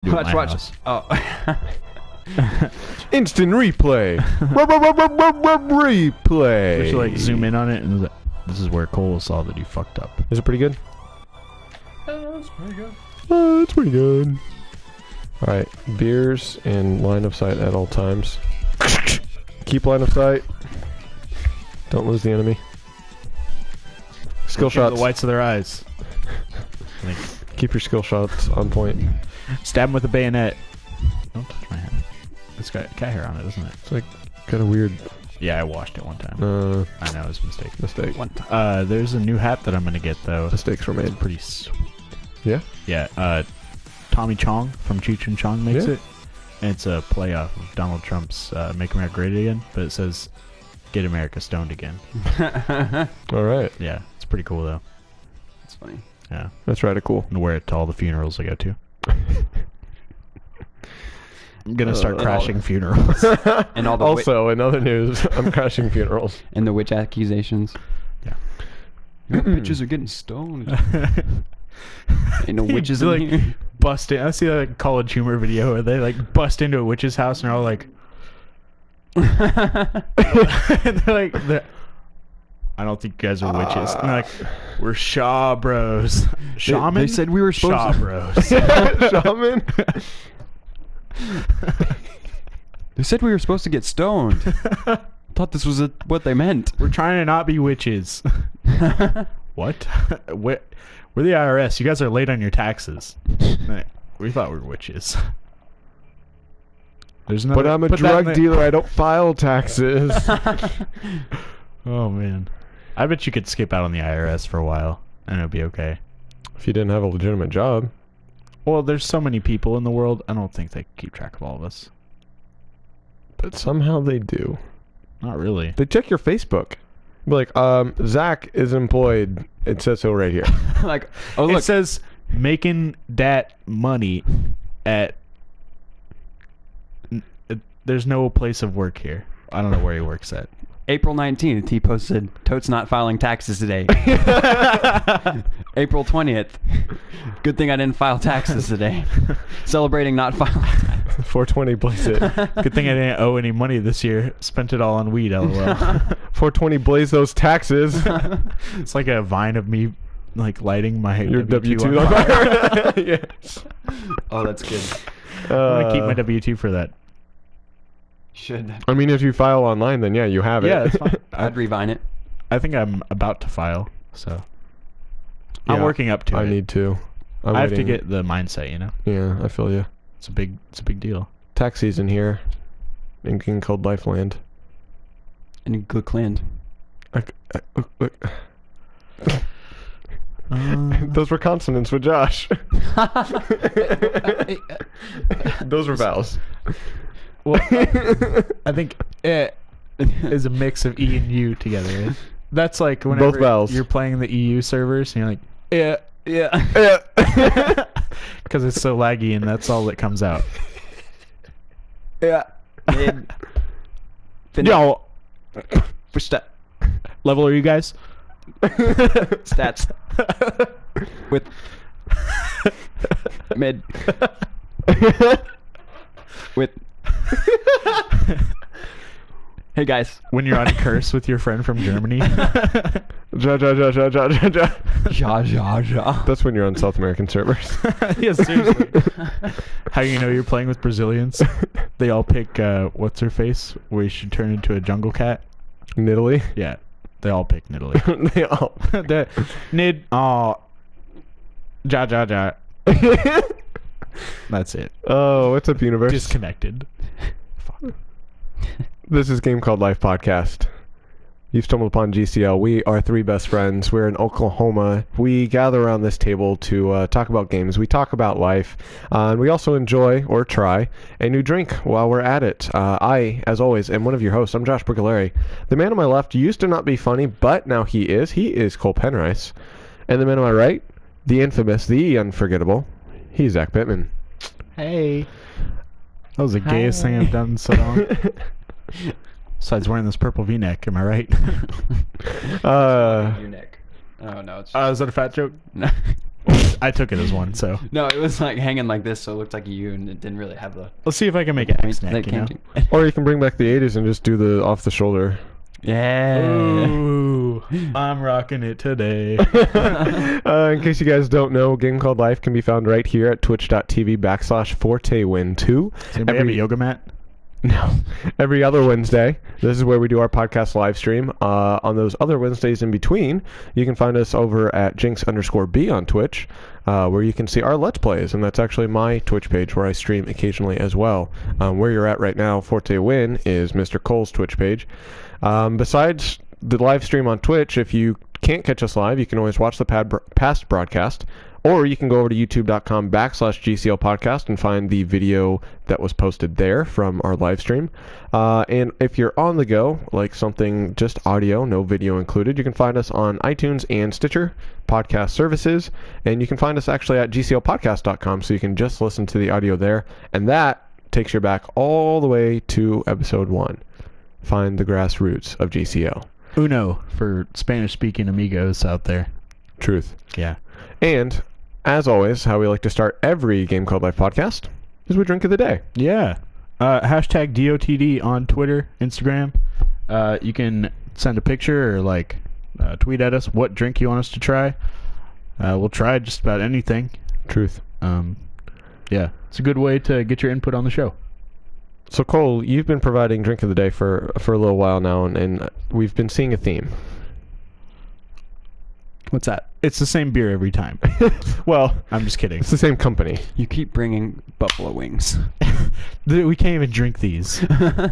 Do it at my Watch. house. Oh. Instant replay. Replay. We should like zoom in on it, and this is where Cole saw that you fucked up. Is it pretty good? That's pretty good. Oh, it's pretty good. All right, beers and line of sight at all times. Keep line of sight. Don't lose the enemy. Skill Look into shots. the whites of their eyes. Like, Keep your skill shots on point. stab him with a bayonet. Don't touch my hand. It's got cat hair on it, doesn't it? It's like got a weird Yeah, I washed it one time. I know, it was a mistake. mistake. There's a new hat that I'm gonna get though. Mistakes were made. Pretty sweet. Yeah. Yeah. Tommy Chong from Cheech and Chong makes Yeah. it. And it's a play off of Donald Trump's "Make America Great Again," but it says "Get America Stoned Again." All right. Yeah, it's pretty cool though. That's funny. Yeah, That's rather cool. and wear it to all the funerals I go to. I'm gonna start And crashing funerals. And all the Also, in other news, I'm crashing funerals. and the witch accusations. Yeah. Your bitches are getting stoned. Ain't no witches in like here. bust in. I see like college humor video where they like bust into a witch's house and they're all like, and they're I don't think you guys are witches. And they're like, we're Shaw Bros. Shaman? They said we were Shaw supposed to. Bros. Shaman. They said we were supposed to get stoned. Thought this was what they meant. We're trying to not be witches. What? We're the IRS. You guys are late on your taxes. We thought we were witches. There's no. But I'm a drug dealer. I don't file taxes. Oh man, I bet you could skip out on the IRS for a while and it'll be okay. If you didn't have a legitimate job. Well, there's so many people in the world. I don't think they can keep track of all of us. But somehow they do. Not really. They check your Facebook. Be like, Zach is employed. It says so right here. Like, oh look, It says making that money at. There's no place of work here. I don't know where he works at. April 19th, he posted, "Totes not filing taxes today." April 20th, good thing I didn't file taxes today. Celebrating not filing. 420 blaze it. Good thing I didn't owe any money this year. Spent it all on weed, lol. 420 blaze those taxes. It's like a vine of me like lighting my Your W2 W2 on on fire. fire. Yes. Oh, that's good. I'm gonna keep my W2 for that. Should. I mean, if you file online, then yeah, you have it. Yeah, that's fine. I'd revine it. I think I'm about to file, so I'm Yeah, working up to it. I need to. I have to get the mindset, you know. Yeah, I feel you. It's a big deal. Tax season here in King Cold Lifeland. And good cleaned. Those were consonants with Josh. Those were vowels. Well, I think it is a mix of E and U together. That's like whenever Both vowels. you're playing the EU servers and you're like, Yeah. because it's so laggy and that's all that comes out. Yeah. Yo, for level are you guys? Stats. With mid. With. Hey guys. When you're on curse with your friend from Germany. Ja. Ja. That's when you're on South American servers. Yeah, seriously. How you know you're playing with Brazilians? They all pick what's her face, where you should turn into a jungle cat. Nidalee. Yeah, they all pick Nidalee. They all. Nid. Ja. That's it. Oh, what's up, universe? Disconnected. Fuck. This is Game Called Life Podcast. You've stumbled upon GCL. We are three best friends. We're in Oklahoma. We gather around this table to talk about games. We talk about life. And we also enjoy, or try, a new drink while we're at it. I, as always, am one of your hosts. I'm Josh Bricolari. The man on my left used to not be funny, but now he is. He is Cole Penrice. And the man on my right, the infamous, the unforgettable, he's Zach Pittman. Hey. That was the gayest thing I've done in so long. Besides wearing this purple V-neck, am I right? Your neck. Oh no, it's. Is that a fat joke? No. I took it as one, so No, it was like hanging like this, so it looked like a U, and it didn't really have the. let's see if I can make an X neck. You know? Or you can bring back the 80s and just do the off the shoulder. Yeah. Ooh, I'm rocking it today. In case you guys don't know, Game Called Life can be found right here at twitch.tv/ForteWin2. Does anybody have a yoga mat? No. Every other Wednesday, this is where we do our podcast live stream. On those other Wednesdays in between, you can find us over at Jinx_B on Twitch, where you can see our Let's Plays, and that's actually my Twitch page where I stream occasionally as well. Where you're at right now, Forte Win, is Mr. Cole's Twitch page. Besides the live stream on Twitch, if you can't catch us live, you can always watch the past broadcast, or you can go over to youtube.com/GCL Podcast and find the video that was posted there from our live stream. And if you're on the go, like something just audio, no video included, you can find us on iTunes and Stitcher podcast services. And you can find us actually at GCLpodcast.com, so you can just listen to the audio there. And that takes you back all the way to episode 1. Find the grassroots of GCL. Uno for Spanish-speaking amigos out there. Truth. Yeah. And, as always, how we like to start every Game Called Life podcast is with Drink of the Day. Yeah. Hashtag DOTD on Twitter, Instagram. You can send a picture or tweet at us what drink you want us to try. We'll try just about anything. Truth. Yeah. It's a good way to get your input on the show. So, Cole, you've been providing Drink of the Day for a little while now, and we've been seeing a theme. What's that? It's the same beer every time. Well, I'm just kidding. it's the same company. You keep bringing buffalo wings. We can't even drink these. I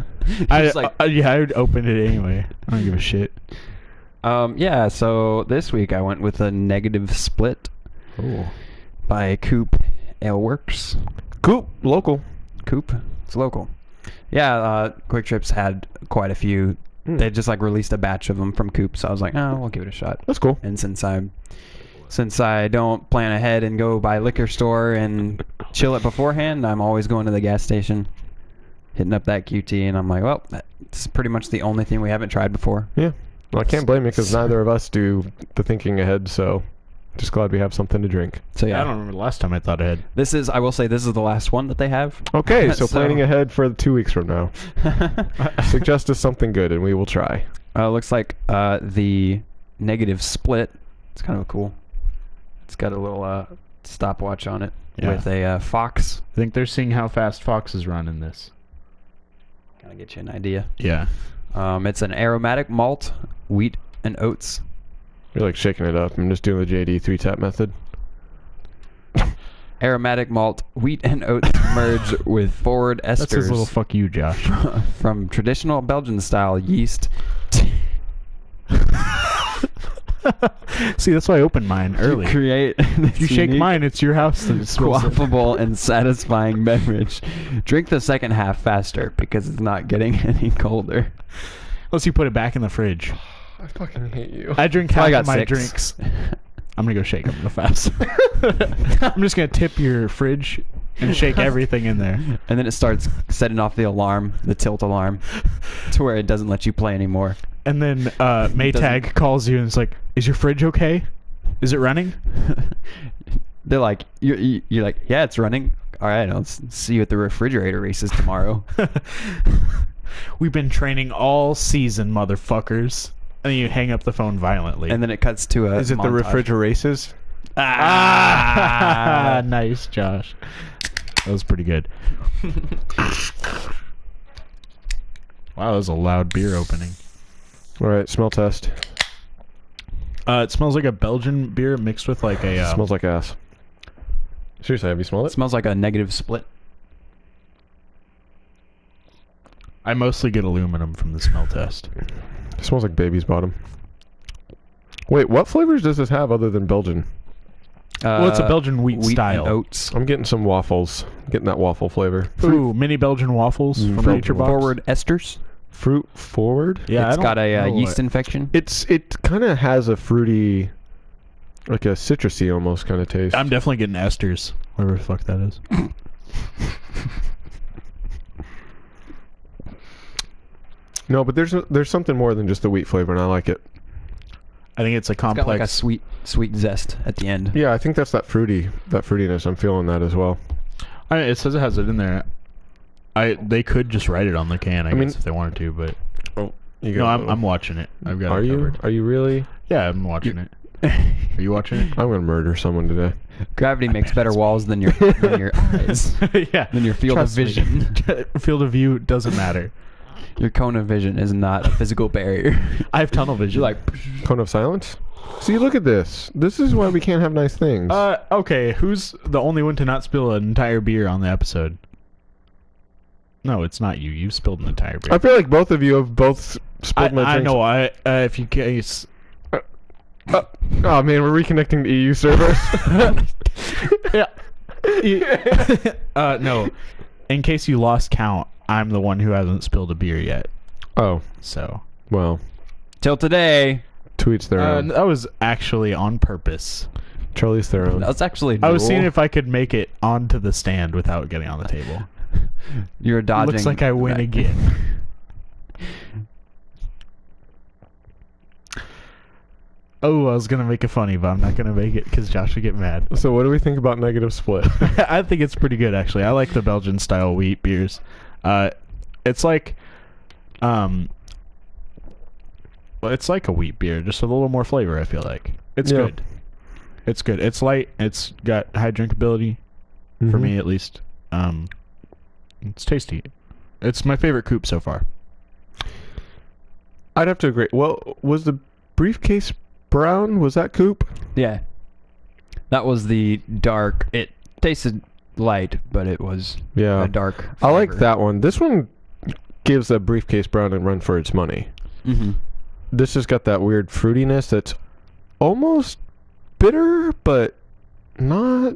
would open it anyway. I don't give a shit. Yeah, so this week I went with a negative split by Coop Ale Works. Cool. Local. Coop. It's local. Yeah, Quick Trip's had quite a few. They just released a batch of them from Coop, so I was like, oh, we'll give it a shot. That's cool. And since I don't plan ahead and go by liquor store and chill it beforehand, I'm always going to the gas station, hitting up that QT, and I'm like, well, that's pretty much the only thing we haven't tried before. Yeah. Well, I can't blame you because neither of us do the thinking ahead, so just glad we have something to drink. So yeah, I don't remember the last time I thought ahead. I will say this is the last one that they have. Okay, so planning ahead for 2 weeks from now. Suggest us something good and we will try. Looks like the negative split. It's kind of cool. It's got a little stopwatch on it with a fox. I think they're seeing how fast foxes run in this. Kind of get you an idea. Yeah. It's an aromatic malt, wheat, and oats. You're shaking it up. I'm just doing the JD 3-tap method. Aromatic malt, wheat, and oats merge with forward esters. That's his little fuck you, Josh. From traditional Belgian-style yeast. See, that's why I opened mine early. To create If you shake mine, it's your house that spills it. quaffable and satisfying beverage. Drink the second half faster because it's not getting any colder. Unless you put it back in the fridge. I fucking hate you. I drink So I half got of my 6. drinks. I'm going to go shake them real fast. I'm just going to tip your fridge and shake everything in there. And then it starts setting off the alarm, the tilt alarm, to where it doesn't let you play anymore. And then Maytag calls you and it's like, is your fridge okay? Is it running? They're like, you're like, yeah, it's running. All right, I'll see you at the refrigerator races tomorrow. We've been training all season, motherfuckers. And then you hang up the phone violently. And then it cuts to a Is it montage. the refrigeraces? Nice, Josh. That was pretty good. Wow, that was a loud beer opening. All right, smell test. It smells like a Belgian beer mixed with a... Smells like ass. Seriously, have you smelled It it? smells like a negative split. I mostly get aluminum from the smell test. It smells like baby's bottom. Wait, what flavors does this have other than Belgian? Well, it's a Belgian wheat style. And oats. I'm getting some waffles. Getting that waffle flavor. Ooh, mini Belgian waffles from Nature Box. Forward esters. Fruit forward? Yeah, It's got a know yeast what- infection. It kind of has a fruity, like a citrusy almost kind of taste. I'm definitely getting esters. Whatever the fuck that is. No, but there's something more than just the wheat flavor, and I like it. I think it's a It's got like a complex. sweet zest at the end. Yeah, I think that's that fruitiness. I'm feeling that as well. It says it has it in there. They could just write it on the can, I mean- guess, if they wanted to, but Oh, you no, got a I'm little- watching it. I've got Are it you? covered. Are you really? Yeah, I'm watching it. Are you watching it? I'm gonna murder someone today. Gravity makes better walls than your eyes, Yeah. than your field Trust of me. vision. Field of view doesn't matter. Your cone of vision is not a physical barrier. I have tunnel vision. You're like, Cone of silence. See, look at this. This is why we can't have nice things. Okay, who's the only one to not spill an entire beer on the episode? No, it's not you. You spilled an entire beer. I feel like both of you have both spilled my I drinks. know. If you case. Oh man, we're reconnecting to EU servers. Yeah. No. In case you lost count, I'm the one who hasn't spilled a beer yet. Oh, So. well, till today. tweets their own. That was actually on purpose. Charlie's their own. That's actually. I was seeing drool. if I could make it onto the stand without getting on the table. You're dodging. Looks like I win that. again. Oh, I was gonna make it funny, but I'm not gonna make it because Josh would get mad. So what do we think about negative split? I think it's pretty good actually. I like the Belgian style wheat beers. It's like, well, it's like a wheat beer, just a little more flavor. I feel like it's Yeah. good. It's good. It's light. It's got high drinkability for Mhm. me at least. It's tasty. It's my favorite coupe so far. I'd have to agree. Well, was the briefcase brown? Was that coupe? Yeah. That was the dark. It tasted light, but it was Yeah. a dark. I like flavor. that one. This one gives that briefcase brown a run for its money. Mm-hmm. This has got that weird fruitiness that's almost bitter, but not.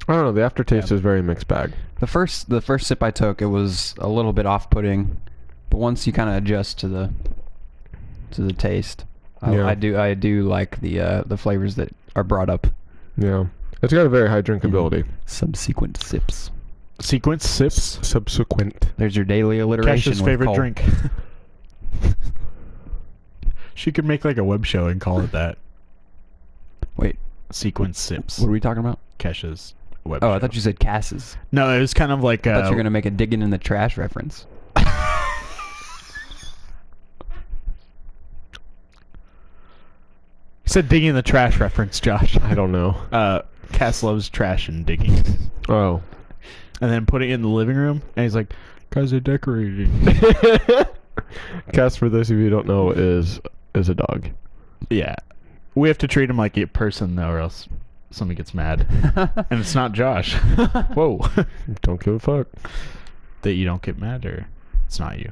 I don't know. The aftertaste is very mixed bag. The first sip I took, it was a little bit off-putting, but once you kind of adjust to the taste, Yeah. I do like the flavors that are brought up. Yeah. It's got a very high drinkability. Subsequent sips. Sequence sips. Subsequent. There's your daily alliteration. Cash's with favorite Cole. drink. She could make like a web show and call it that. Wait, Sequence sips. what are we talking about? Cash's web Oh, show. I thought you said Casses. No, it was kind of like I thought you were gonna make a digging in the trash reference. You said digging in the trash reference, Josh. I don't know. Cass loves trash and digging. Oh. And then putting it in the living room, and he's like, "Guys are decorating." Cass, for those of you who don't know, is a dog. Yeah. We have to treat him like a person, though, or else somebody gets mad. And it's not Josh. Whoa. Don't give a fuck. That you don't get mad, or it's not you.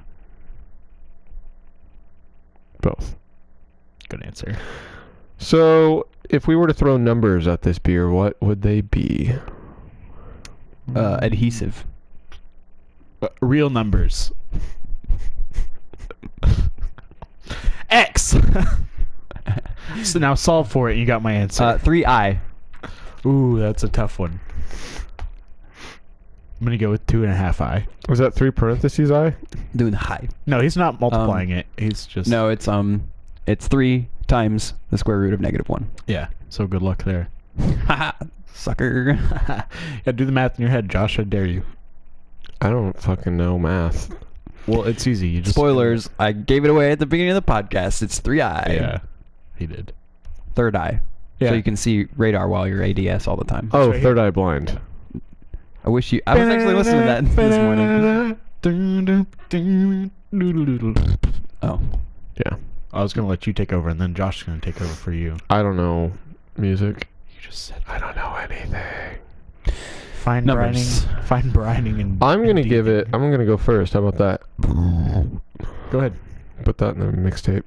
Both. Good answer. So, if we were to throw numbers at this beer, what would they be? Adhesive. Real numbers. X. So now solve for it. You got my answer. 3I. Ooh, that's a tough one. I'm gonna go with 2.5i. Was that 3 parentheses I? Doing the high. No, he's not multiplying it. He's just No, it's 3 times the square root of -1. Yeah. So good luck there. Haha, sucker. Yeah, do the math in your head, Josh. I dare you. I don't fucking know math. Well, it's easy. You just Spoilers, I gave it away at the beginning of the podcast. It's 3I. Yeah, he did. Third eye. Yeah. So you can see radar while you're ADS all the time. Oh, right third eye blind. I wish you... I was actually listening to that this morning. Oh. Yeah. I was gonna let you take over, and then Josh is gonna take over for you. I don't know music. You just said I don't know anything. fine Numbers. brining, and I'm gonna and give it. deep- I'm gonna go first. How about that? Go ahead. Put that in the mixtape.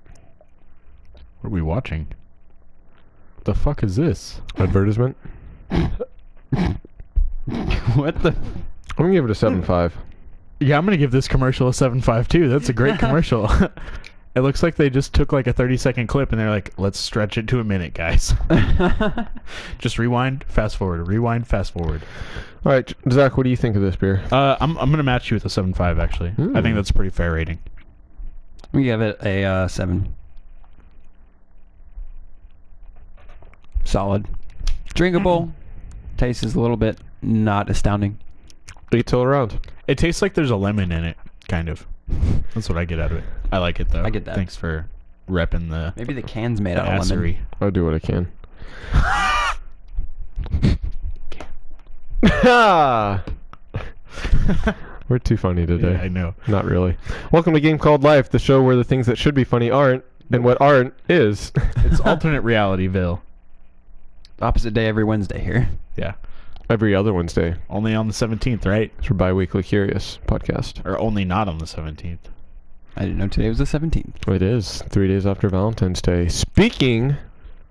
What are we watching? The fuck is this? Advertisement. What the... I'm gonna give it a 7.5. Yeah, I'm gonna give this commercial a 7.5 too. That's a great commercial. It looks like they just took like a 30-second clip and they're like, let's stretch it to a minute, guys. Just rewind, fast forward, rewind, fast forward. All right, Zach, what do you think of this beer? I'm gonna match you with a 7.5 actually. I think that's a pretty fair rating. We give it a 7. solid. Drinkable. Taste is a little bit not astounding. Eat till around. It tastes like there's a lemon in it, kind of. That's what I get out of it. I like it though. I get that. Thanks for repping the Maybe the can's made out of lemon. assery. I'll do what I can. We're too funny today. Yeah, I know. Not really. Welcome to Game Called Life, the show where the things that should be funny aren't, and what aren't is. It's alternate realityville. Opposite day every Wednesday here. Yeah. Every other Wednesday. Only on the 17th, right? It's your bi-weekly Curious podcast. Or only not on the 17th. I didn't know today was the 17th. It is 3 days after Valentine's Day. Speaking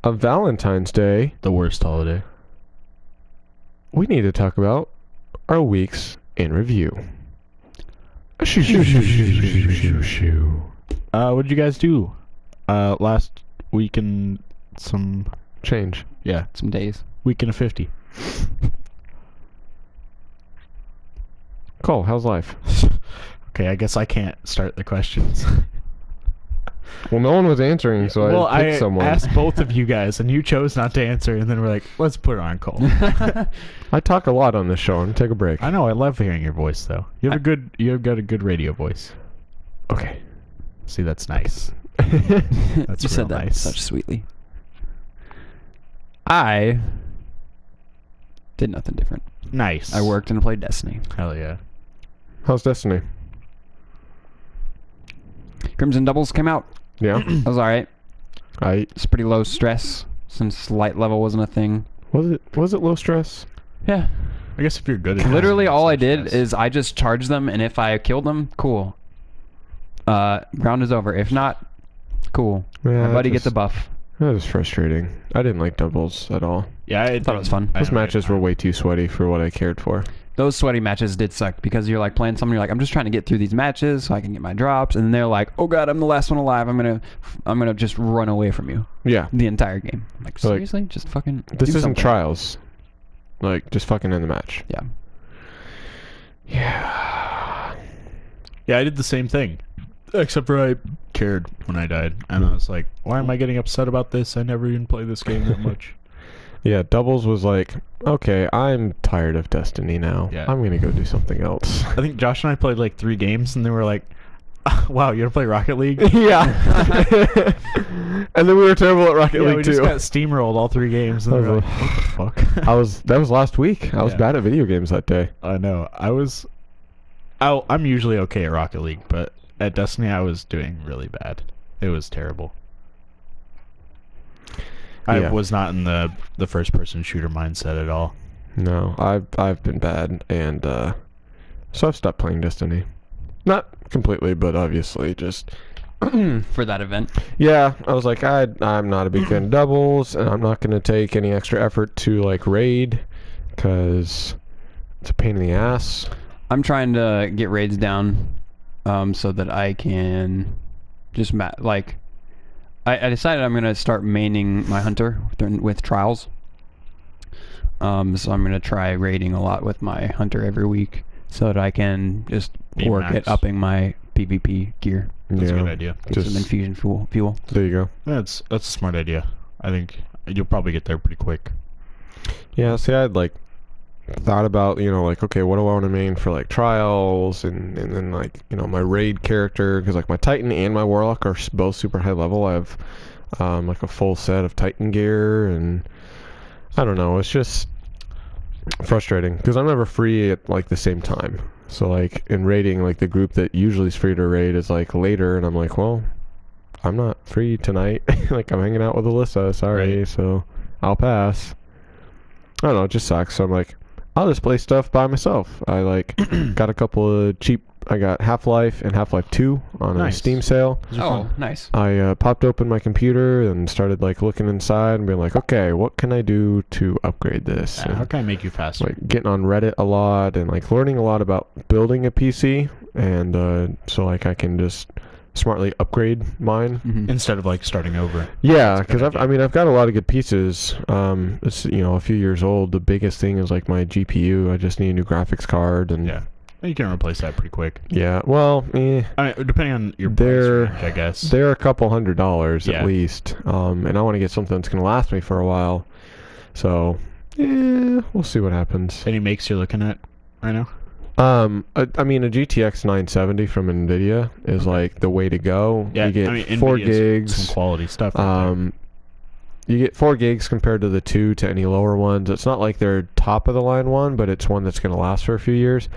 of Valentine's Day, The worst holiday. we need to talk about our weeks in review. What did you guys do last week in some... Change. Yeah, Some days. week in a 50. Cole, how's life? Okay, I guess I can't start the questions. Well, no one was answering, so I picked someone. Asked both of you guys, and you chose not to answer, and then we're like, let's put it on Cole. I talk a lot on this show. I'm gonna take a break. I know, I love hearing your voice, though. You've got a good radio voice. Okay. See, that's nice. You That's real said that nice. such sweetly. I did nothing different. Nice. I worked and played Destiny. Hell yeah. How's Destiny? Crimson Doubles came out. Yeah. That was alright. It's It's pretty low stress since light level wasn't a thing. was it low stress? Yeah. I guess if you're good at Literally it, all I it's did nice. is I just charged them, and if I killed them, cool. Round is over. If not, cool. Yeah, My buddy gets a buff. That was frustrating. I didn't like doubles at all. Yeah, I thought it was fun. Those matches were way too sweaty for what I cared for. Those sweaty matches did suck because you're like playing something. You're like, I'm just trying to get through these matches so I can get my drops, and then they're like, oh god, I'm the last one alive. I'm gonna just run away from you Yeah. the entire game. I'm like, seriously, just fucking. This do isn't something. trials. Like, just fucking end the match. Yeah. Yeah. Yeah, I did the same thing. Except for I cared when I died. And I was like, why am I getting upset about this? I never even play this game that much. Yeah, doubles was like, okay, I'm tired of Destiny now. Yeah. I'm gonna go do something else. I think Josh and I played like 3 games, and then we were like, wow, you want to play Rocket League? Yeah. And then we were terrible at Rocket Yeah, League we too. just got steamrolled all 3 games, and then we were like, what the fuck? That was last week. I was Yeah. bad at video games that day. I know. I'm usually okay at Rocket League, but at Destiny I was doing really bad. It was terrible. I Yeah. was not in the first person shooter mindset at all. No, I've been bad, and so I've stopped playing Destiny. Not completely, but obviously just. For that event. Yeah, I was like, I'm not a big fan of doubles, and I'm not gonna take any extra effort to like raid, because it's a pain in the ass. I'm trying to get raids down, so that I can just I decided I'm gonna start maining my hunter with trials. So I'm gonna try raiding a lot with my hunter every week, so that I can just Be work max. at upping my PvP gear. That's a good idea. Get some infusion fuel. There you go. That's a smart idea. I think you'll probably get there pretty quick. Yeah, see, I'd like thought about, like, okay, what do I want to main for like trials, and then like, my raid character, because like my Titan and my Warlock are both super high level. I have like a full set of Titan gear, and I don't know, it's just frustrating because I'm never free at like the same time. So like in raiding, like the group that usually is free to raid is like later, and I'm like, well, I'm not free tonight. Like I'm hanging out with Alyssa, sorry, Right. so I'll pass. I don't know, it just sucks. So I'm like, I'll just play stuff by myself. I like got a couple of cheap. I got Half-Life and Half-Life 2 on a Nice. Steam sale. Those are Oh, fun. nice. I popped open my computer and started like looking inside and being like, okay, what can I do to upgrade this? How And, can I make you faster? like getting on Reddit a lot and like learning a lot about building a PC, and so like I can just smartly upgrade mine. Mhm. Instead of like starting over. Yeah, That's a good because idea. I've got a lot of good pieces. It's a few years old. The biggest thing is like my GPU. I just need a new graphics card, and Yeah. You can replace that pretty quick. Yeah, well, I mean, depending on your price range, I guess. They're a couple $100 Yeah. at least, and I want to get something that's going to last me for a while. So, we'll see what happens. Any makes you're looking at right now? I mean, a GTX 970 from NVIDIA is like the way to go. Yeah, You get I mean, 4 NVIDIA's gigs. some quality stuff. Right there. You get 4 gigs compared to the 2 to any lower ones. It's not like they're top of the line one, but it's one that's going to last for a few years.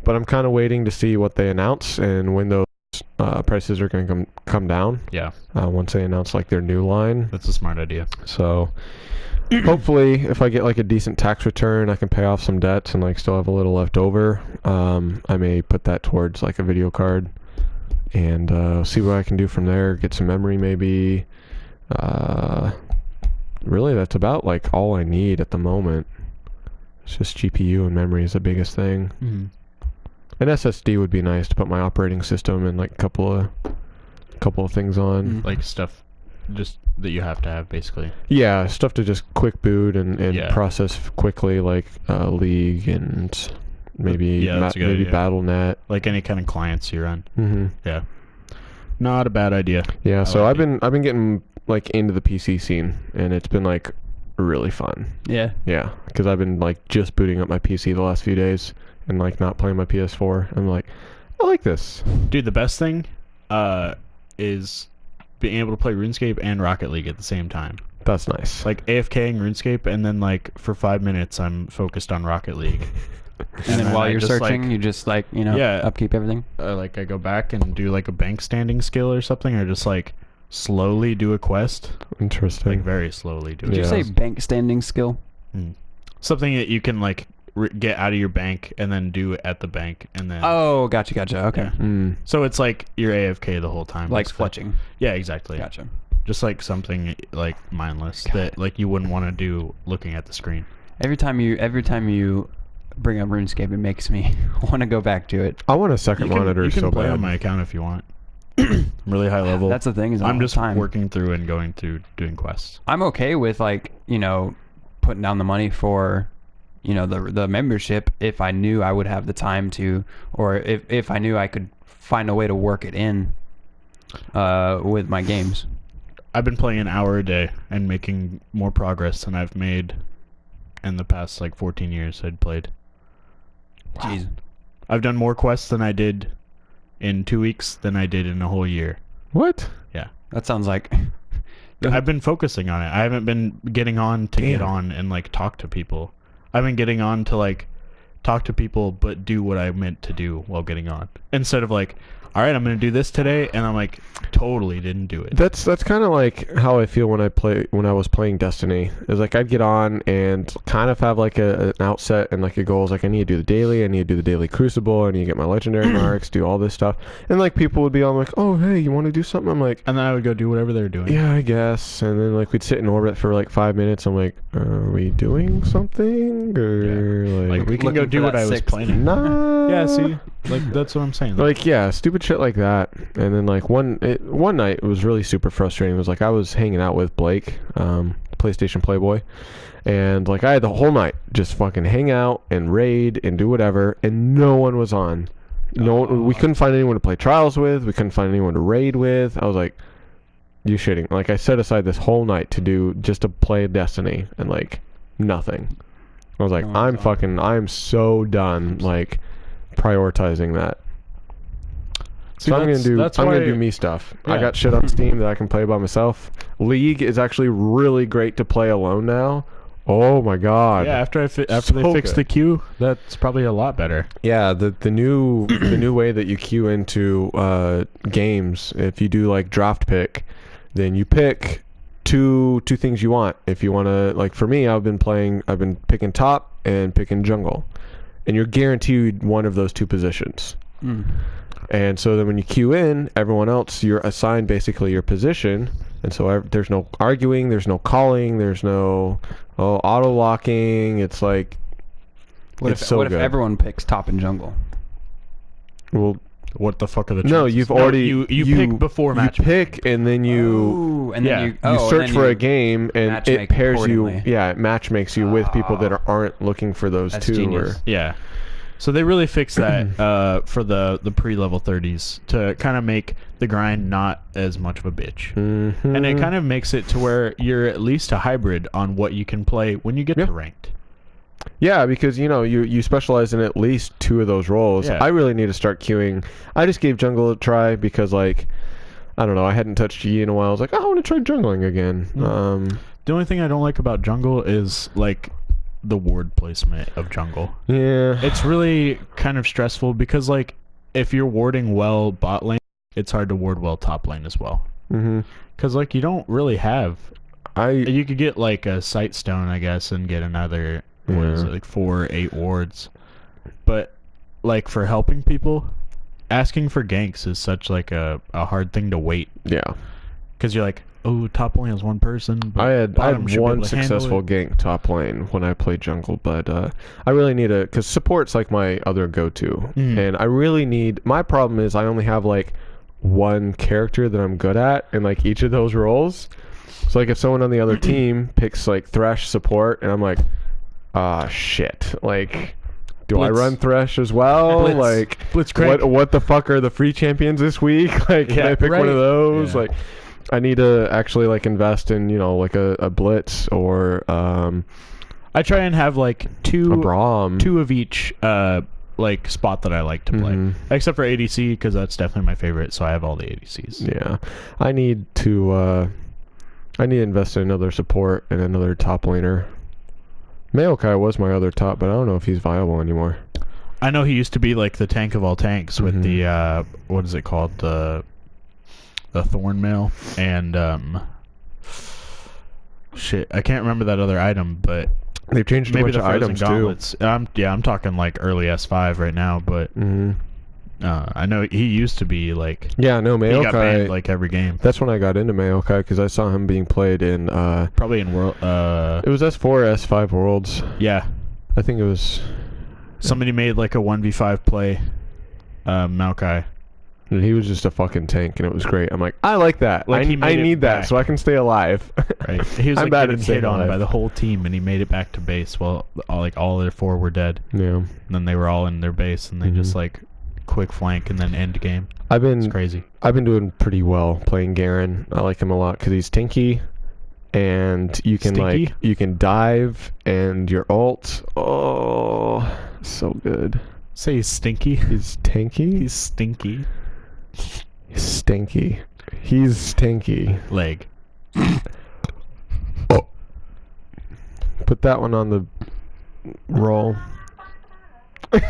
But I'm kind of waiting to see what they announce and when those prices are going to come down. Yeah, Once they announce like their new line. that's a smart idea. So hopefully, if I get like a decent tax return, I can pay off some debts and like still have a little left over. I may put that towards like a video card and see what I can do from there. Get some memory maybe. Really, that's about like all I need at the moment. It's just GPU and memory is the biggest thing. Mm-hmm. An SSD would be nice to put my operating system and like a couple of things on. Like stuff just that you have to have, basically. Yeah, stuff to just quick boot and Yeah. process quickly, like League and maybe that's a good maybe idea. BattleNet. Like any kind of clients you run. Mm-hmm. Yeah. Not a bad idea. Yeah, I so like I've been getting like into the PC scene, and it's been like really fun. Yeah. Yeah, because I've been like just booting up my PC the last few days and like not playing my PS4. I'm like, I like this. Dude, the best thing is being able to play RuneScape and Rocket League at the same time. That's nice. Like AFKing RuneScape, and then like for 5 minutes I'm focused on Rocket League. And then while I you're just, searching, like, you just like, Yeah. upkeep everything. like I go back and do like a bank standing skill or something, or just like slowly do a quest, Interesting. like very slowly do Did it. you Yeah. say bank standing skill? Something that you can like get out of your bank and then do at the bank, and then Oh, gotcha. Okay. Yeah. So it's like you're AFK the whole time, Like basically. fletching. Yeah, exactly. Gotcha. Just like something like mindless God. that like you wouldn't want to do looking at the screen. Every time you bring up RuneScape, it makes me want to go back to it. I want a second You can, monitor you can so play bad. on my account if you want. I'm really high level. That's the thing. Is I'm all the just time. working through and going through doing quests. I'm okay with like putting down the money for the membership if I knew I would have the time to, or if I knew I could find a way to work it in with my games. I've been playing an hour a day and making more progress than I've made in the past like 14 years I'd played. Jeez. I've done more quests than I did in 2 weeks than I did in a whole year. What? Yeah. That sounds like I've been focusing on it. I haven't been getting on to get Damn. on and like talk to people. I've been getting on to like talk to people but do what I meant to do while getting on. Instead of like, all right, I'm going to do this today, and I'm like totally didn't do it. That's kind of like how I feel when I was playing Destiny. Is like I'd get on and kind of have like an outset and like a goal is like I need to do the daily, I need to do the daily Crucible, I need to get my legendary marks, do all this stuff, and like people would be on like, oh hey, you want to do something? I'm like, And then I would go do whatever they're doing. yeah, I guess. And then like we'd sit in orbit for like 5 minutes. I'm like, are we doing something or Like we can Looking go for do what that I was sixth. planning. nah? Yeah, see, like that's what I'm saying. Like yeah, stupid shit like that. And then like one night it was really super frustrating. It was like I was hanging out with Blake, PlayStation Playboy, and like I had the whole night just fucking hang out and raid and do whatever, and no one was on. We couldn't find anyone to play trials with. We couldn't find anyone to raid with. I was like, you shitting? Like I set aside this whole night to play Destiny, and like nothing. I was like, I'm so done like prioritizing that. So I'm gonna do me stuff. I Yeah. got shit on Steam that I can play by myself. League is actually really great to play alone now. Oh my god. Yeah, after they So fix good. the queue, that's probably a lot better. Yeah, the new the new way that you queue into games, if you do like draft pick, then you pick two things you want. If you want to, like for me, I've been picking top and picking jungle, and you're guaranteed one of those two positions. And so then when you queue in, everyone else, you're assigned basically your position. And so there's no arguing, there's no calling, there's no auto locking. It's like, What it's if so what good. if everyone picks top and jungle? Well, What the fuck are the chances? no, you've already you pick before match. You pick and then you And then yeah, you, you and search then for you a game and match it make pairs you. accordingly. Yeah, it match makes you with people that aren't looking for those That's two. genius. Yeah. So they really fixed that for the pre-level 30s to kind of make the grind not as much of a bitch. Mm-hmm. And it kind of makes it to where you're at least a hybrid on what you can play when you get to ranked. Yeah, because you specialize in at least 2 of those roles. Yeah. I really need to start queuing. I just gave jungle a try because I don't know, I hadn't touched Yi in a while. I was like, I want to try jungling again. The only thing I don't like about jungle is the ward placement of jungle. Yeah. It's really kind of stressful because if you're warding well bot lane, it's hard to ward well top lane as well. Mm-hmm. Because you don't really have. You could get a sight stone, I guess, and get another 4 or 8 wards. But for helping people, asking for ganks is such a hard thing to wait. Yeah. Because you're oh, top lane is one person. But I had one successful gank gank top lane when I played jungle, but I really need because support's my other go-to, and I really need. My problem is I only have one character that I'm good at in each of those roles. So if someone on the other team picks Thresh support, and I'm shit, do I run Thresh as well? Blitzcrank. What the fuck are the free champions this week? Can I pick one of those? Yeah. I need to actually invest in a blitz or I try and have a Braum. 2 of each spot that I like to play, except for ADC because that's definitely my favorite. So I have all the ADCs. Yeah, I need to invest in another support and another top laner. Maokai was my other top, but I don't know if he's viable anymore. I know he used to be the tank of all tanks with the what is it called, the Thornmail and shit, I can't remember that other item, but they've changed a bunch of items gauntlets. too. I'm talking early S5 right now, but I know he used to be Maokai. He got banned every game. That's when I got into Maokai because I saw him being played in probably in world. It was S4, S5 Worlds. Yeah, I think it was. Somebody made a 1v5 play, Maokai. And he was just a fucking tank, and it was great. I'm I like that. I need that so I can stay alive. Right. He was getting hit on by the whole team, and he made it back to base. Well, all their 4 were dead. Yeah. And then they were all in their base, and they just quick flank and then end game. It's crazy. I've been doing pretty well playing Garen. I like him a lot because he's tanky, and you can you can dive and your ult. Oh, so good. Say he's stinky. He's tanky. He's stinky. He's stinky. He's stinky. Leg. Oh. Put that one on the roll. I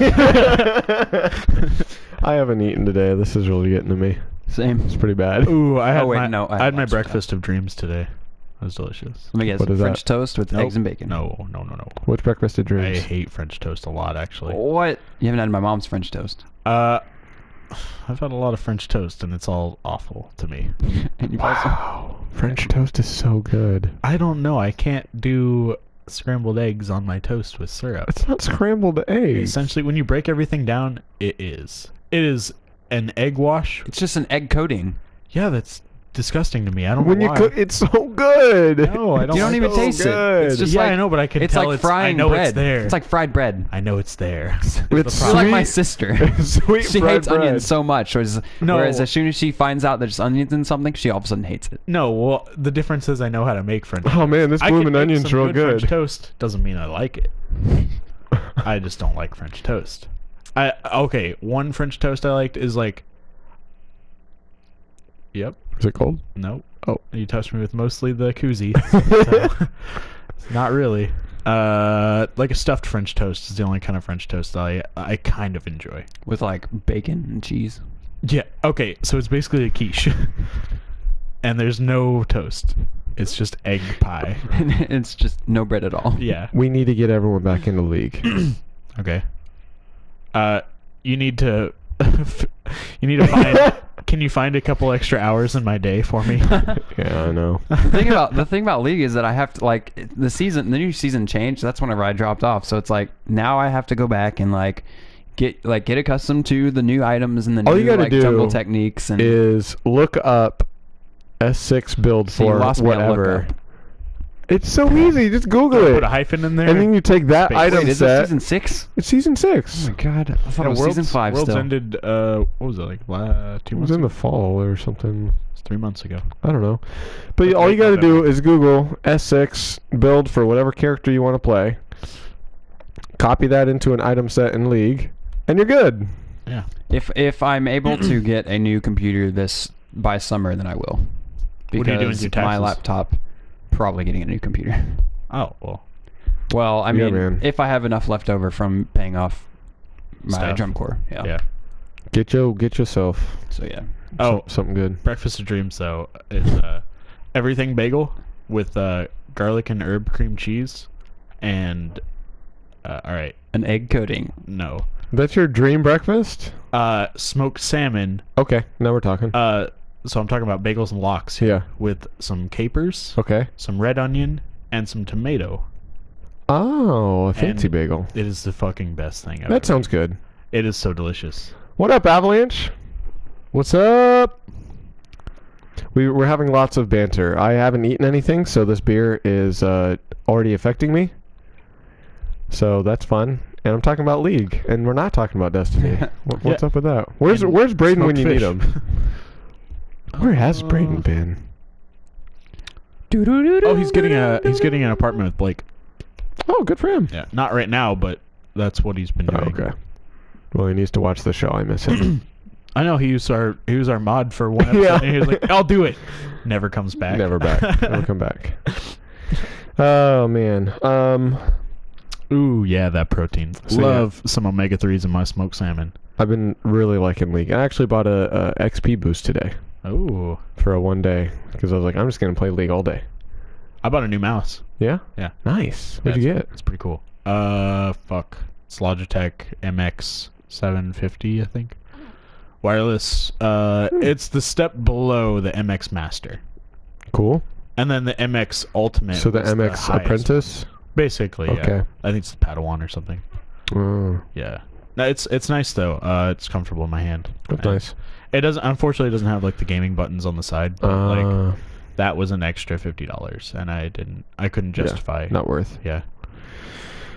haven't eaten today. This is really getting to me. Same. It's pretty bad. Ooh, I had I had my breakfast of dreams today. It was delicious. Let me guess. What is French that? toast with eggs and bacon. No. What's breakfast of dreams? I hate French toast a lot, actually. What? You haven't had my mom's French toast. I've had a lot of French toast, and it's all awful to me. And Wow. French toast is so good. I don't know. I can't do scrambled eggs on my toast with syrup. It's not scrambled eggs. Essentially, when you break everything down, it is. It is an egg wash. It's just an egg coating. Yeah, that's disgusting to me. I don't When know you why. cook, it's so good. No, I don't. You don't like even it. taste it. It's just Yeah, I know, but I can it's tell like it's frying I know bread. it's there. It's like fried bread. I know it's there. It's You're like my Sweet- sister. Sweet She fried hates bread. onions so much. No. Whereas as soon as she finds out there's onions in something, she all of a sudden hates it. No, well, the difference is I know how to make French toast. Oh man, this I can blooming make onion's some real good. French toast doesn't mean I like it. I just don't like French toast. One French toast I liked is Yep. Is it cold? Nope. Oh. You touched me with mostly the koozie. So, not really. Like a stuffed French toast is the only kind of French toast I kind of enjoy. With bacon and cheese. Yeah. Okay. So it's basically a quiche, and there's no toast. It's just egg pie. And it's just no bread at all. Yeah. We need to get everyone back in the league. Okay. You need to. Find. Can you find a couple extra hours in my day for me? Yeah, I know. The thing about League is that I have to the new season changed. That's whenever I dropped off. So it's now I have to go back and get accustomed to the new items and the All new you gotta do jungle techniques and is look up S6 build So you for lost me at whatever. lookup. It's so easy. Just Google Put a it. hyphen in there. And then you take that Space. item Wait, is it set. season 6? It's season Oh 6. my god, I thought it was season 5 Worlds still. ended, what was it, like 2 It was months in ago? the fall or something. It's 3 months ago. I don't know. But Like all you late got to do November. is Google S6 build for whatever character you want to play. Copy that into an item set in League, and you're good. Yeah. If I'm able to get a new computer by summer, then I will. What are you doing with Because your my taxes? laptop, probably getting a new computer. Oh, well. Well, I Yeah, mean, man. if I have enough left over from paying off my Stuff. drum corps, yeah. Yeah. Get yourself So yeah, Oh, something good. Breakfast of Dreams, though, is everything bagel with garlic and herb cream cheese. And, all right, an egg coating. no. That's your dream breakfast? Smoked salmon. Okay, now we're talking. So I'm talking about bagels and lox here, Yeah. with some capers, Okay. some red onion, and some tomato. Oh, a fancy And bagel. It is the fucking best thing ever. That sounds good. It is so delicious. What up, Avalanche? What's up? We're having lots of banter. I haven't eaten anything, so this beer is already affecting me. So that's fun. And I'm talking about League, and we're not talking about Destiny. What's Yeah. up with that? Where's And Braden when smoked you need fish. him? Where has Braden been? Oh, he's getting an apartment with Blake. Oh, good for him. Yeah, not right now, but that's what he's been Oh, doing. okay. Well, he needs to watch the show. I miss him. I know he was our mod for one episode. Yeah. And he was like, "I'll do it." Never comes back. Never back. Never come back. Oh man. Ooh, yeah, that protein. So, Love some omega-3s in my smoked salmon. I've been really liking League. I actually bought a XP boost today Ooh, for a 1 day because I was like, I'm just gonna play League all day. I bought a new mouse. Yeah. Yeah, Nice. What'd you get? It's pretty cool. Fuck. It's Logitech MX 750, I think. Wireless. It's the step below the MX Master, Cool. and then the MX Ultimate. So the was MX highest Apprentice. one. Basically, yeah. Okay. I think it's the Padawan or something. Oh, Yeah. No, it's nice though. It's comfortable in my hand. that's And nice. It unfortunately doesn't have like the gaming buttons on the side, but like Uh, that was an extra $50, and I couldn't justify. not worth. Yeah.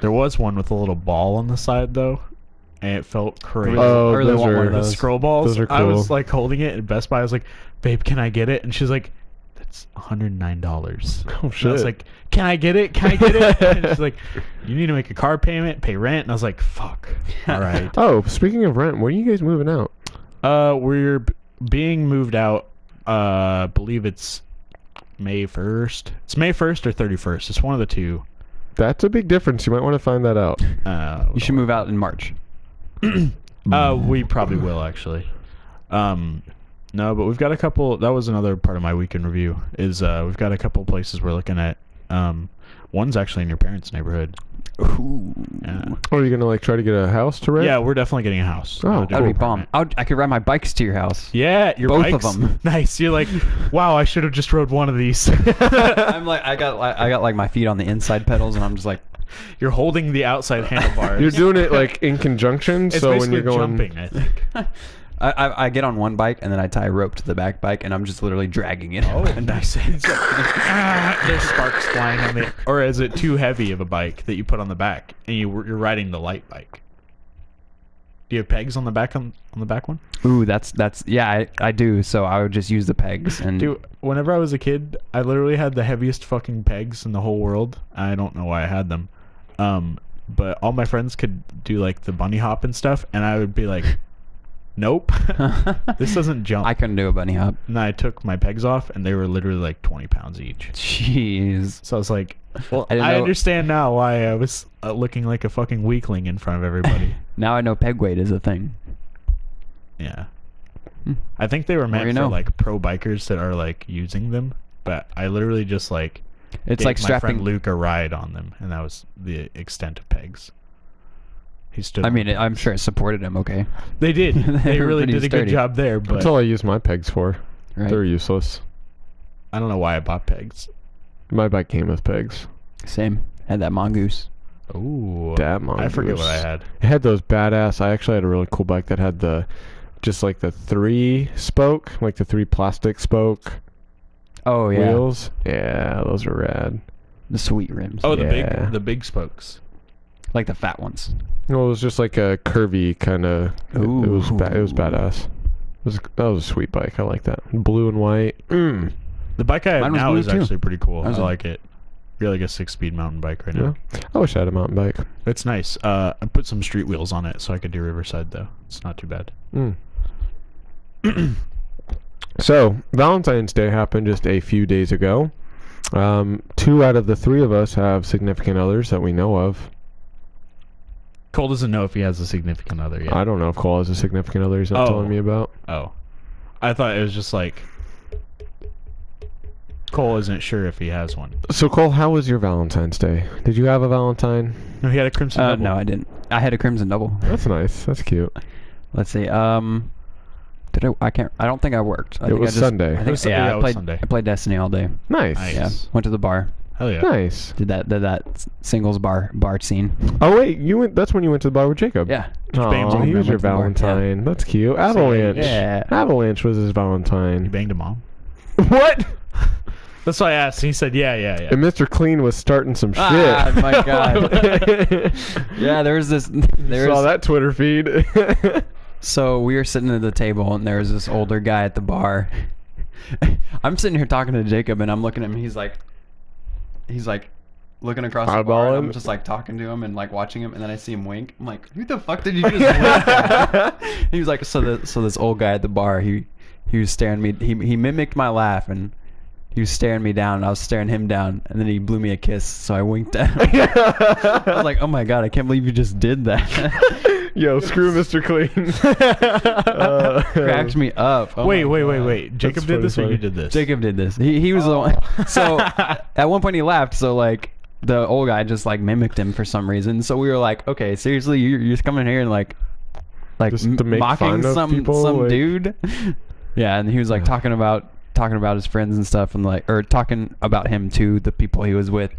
There was one with a little ball on the side though, and it felt crazy. Oh, I really those want one are of The those. scroll balls. Those are I was cool. like holding it at Best Buy. I was like, "Babe, can I get it?" And she's like, "That's $109." Oh And I shit. was like, "Can I get it? Can I get it?" And she's like, "You need to make a car payment, pay rent." And I was like, "Fuck." All right. Oh, speaking of rent, when are you guys moving out? We're being moved out. Believe it's May 1st. It's May 1st or 31st. It's one of the two. That's a big difference. You might want to find that out. You should move out in March. We probably will actually. No, but we've got a couple. That was another part of my weekend review. Is we've got a couple places we're looking at. One's actually in your parents' neighborhood. Ooh. Yeah, Or are you gonna like try to get a house to rent? yeah, we're definitely getting a house. Oh, Not a That'd be different bomb. apartment. I could ride my bikes to your house. Yeah, your Both of bikes. them. Nice. You're like, wow, I should have just rode one of these. I'm like, I got like my feet on the inside pedals, and I'm just like, You're holding the outside handlebars. You're doing it like in conjunction. It's so when basically you're going, jumping, I think. I get on one bike and then I tie a rope to the back bike and I'm just literally dragging it. Oh, nice. There's sparks flying on the. Or is it too heavy of a bike that you put on the back and you're riding the light bike? Do you have pegs on the back on the back one? Ooh, that's yeah, I do. So I would just use the pegs and Dude, whenever I was a kid, I literally had the heaviest fucking pegs in the whole world. I don't know why I had them. But all my friends could do like the bunny hop and stuff, and I would be like, nope, this doesn't jump. I couldn't do a bunny hop. And I took my pegs off, and they were literally like 20 pounds each. Jeez. So I was like, well, I didn't I know- understand now why I was looking like a fucking weakling in front of everybody. Now I know peg weight is a thing. Yeah. Hmm. I think they were meant you for know. like pro bikers that are like using them, but I literally just like It's gave like my friend strapping. Luke a ride on them, and that was the extent of pegs. He stood. I mean, I'm sure it supported him. Okay. they did. They were really pretty did a good sturdy. job there, but that's all I use my pegs for. Right. They're useless. I don't know why I bought pegs. My bike came with pegs. Same. Had that mongoose. Ooh, Damn, I forget what I mongoose. had. It had those badass. I actually had a really cool bike that had the, just like the 3 spoke, like the 3 plastic spoke Oh yeah. wheels. Yeah, those are rad. The sweet rims. Oh, Yeah. the big spokes. Like the fat ones. Well, it was just like a curvy kind of. It was Ooh. it was badass. That was a sweet bike. I like that. Blue and white. The bike I have Mine was now blue, is too. actually pretty cool. I Was it? like it. You're like a 6-speed mountain bike right Yeah. now. I wish I had a mountain bike. It's nice. I put some street wheels on it so I could do Riverside though. It's not too bad. So, Valentine's Day happened just a few days ago. 2 out of the 3 of us have significant others that we know of. Cole doesn't know if he has a significant other yet. I don't know if Cole has a significant other he's not Oh. telling me about. Oh. I thought it was just like Cole isn't sure if he has one. So, Cole, how was your Valentine's Day? Did you have a Valentine? No, he had a crimson double. No, I didn't. I had a crimson double. That's nice. That's cute. Let's see. Did I? I can't. I don't think I worked. I It think was I just, Sunday. I It think, was- yeah, yeah, it I was played. Sunday. I played Destiny all day. Nice. Nice. Yeah, went to the bar. Hell yeah. Nice. Did that singles bar scene. Oh wait, you went. That's when you went to the bar with Jacob. Yeah. bang Oh, him? he was I your went to the bar, Valentine. That's cute. Avalanche. Yeah. Avalanche was his You Valentine. banged a mom? What? That's why I asked. He said, yeah. And Mr. Clean was starting some shit. Ah, my God. Yeah, there's this. Saw that Twitter feed. So we were sitting at the table, and there was this older guy at the bar. I'm sitting here talking to Jacob, and I'm looking at him. He's like looking across the bar. And I'm Eyeballing? just like talking to him and like watching him, and then I see him wink. I'm like, who the fuck did you just wink at? He was like, so this old guy at the bar, he was staring me. He mimicked my laugh, and he was staring me down, and I was staring him down, and then he blew me a kiss, so I winked at him. I was like, oh my God, I can't believe you just did that. Yo, screw Mr. Clean. Cracked me up. Oh wait. my God. Jacob did this or funny. you did this? Jacob did this. He was the one. So at one point he laughed. So like the old guy just like mimicked him for some reason. So we were like, okay, seriously, you're just coming here and like Just to make mocking fun of some people, like- dude. Yeah, and he was like talking about his friends and stuff, and like, or talking about him to the people he was with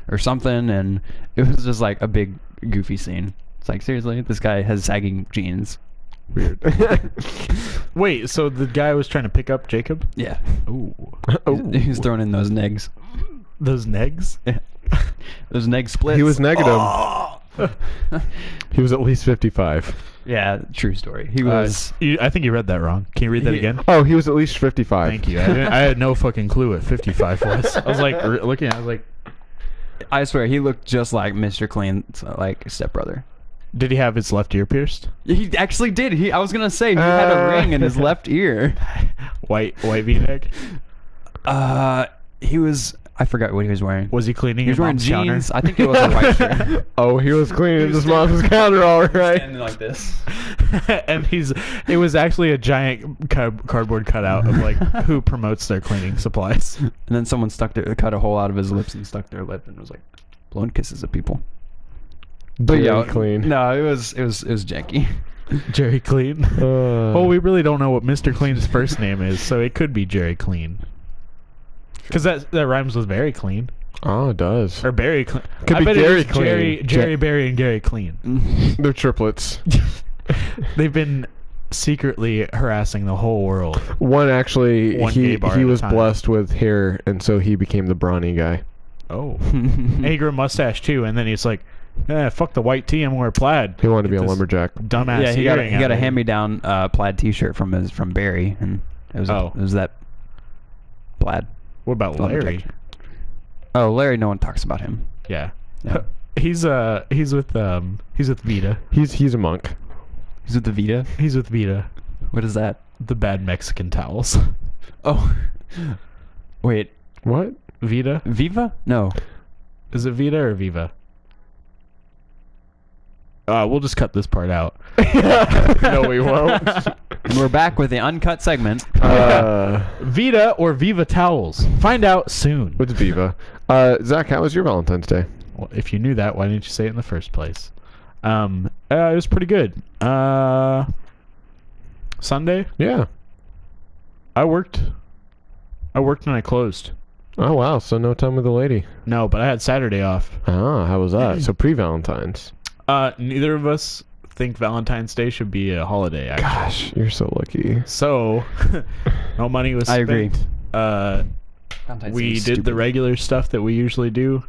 or something, and it was just like a big goofy scene. It's like, seriously, this guy has sagging jeans. Weird. Wait, so the guy was trying to pick up Jacob? Yeah. Ooh. He was throwing in those negs. Those negs? Those neg splits. He was negative. Oh! He was at least 55. Yeah, true story. He was. I think you read that wrong. Can you read that He- again? Oh, he was at least 55. Thank you. I had no fucking clue what 55 was. I was like, looking at it, I was like, I swear, he looked just like Mr. Clean's like stepbrother. did he have his left ear pierced? He actually did. I was gonna say he had a ring in his left ear. White V-neck? He was. I forgot what he was wearing. Was he cleaning He was your wearing mom's counter? jeans. I think it was a white shirt. Oh, he was cleaning was his mom's counter, all right. Standing like this. And it was actually a giant cardboard cutout of like who promotes their cleaning supplies. And then someone cut a hole out of his lips and stuck their lip and was like blowing kisses at people. But Very yeah, clean. No, it was janky. Jerry Clean. Well, we really don't know what Mr. Clean's first name is, so it could be Jerry Clean. Because that rhymes with very clean. Oh, it does. Or Barry Clean. Could I be bet Gary it is Clean. Jerry, Barry, and Gary Clean. They're triplets. They've been secretly harassing the whole world. One actually, One gay bar he at a was time. blessed with hair, and so he became the brawny guy. Oh. And he grew a mustache too, and then he's like, fuck the white tee, I'm wearing plaid. He wanted to be a Get this lumberjack. Dumbass Yeah, he got earring out a of it. hand-me-down plaid T-shirt from Barry, and it was that plaid. What about lumberjack. Larry? Oh, Larry, no one talks about him. Yeah. Yeah. He's with Vita. He's a monk. He's with the Vita. He's with Vita. What is that? The bad Mexican towels. Oh, wait, What? Vita? Viva? No. Is it Vita or Viva? We'll just cut this part out. No, we won't. And we're back with the uncut segment. Vita or Viva towels? Find out soon. What's Viva? Zach, how was your Valentine's Day? Well, if you knew that, why didn't you say it in the first place? It was pretty good. Sunday, Yeah. I worked and I closed. Oh, wow. So no time with the lady. No, but I had Saturday off. Ah, how was that? So pre-Valentine's. Neither of us think Valentine's Day should be a holiday, actually. Gosh, you're so lucky. So, no money was I spent. agree. We did the regular stuff that we usually do.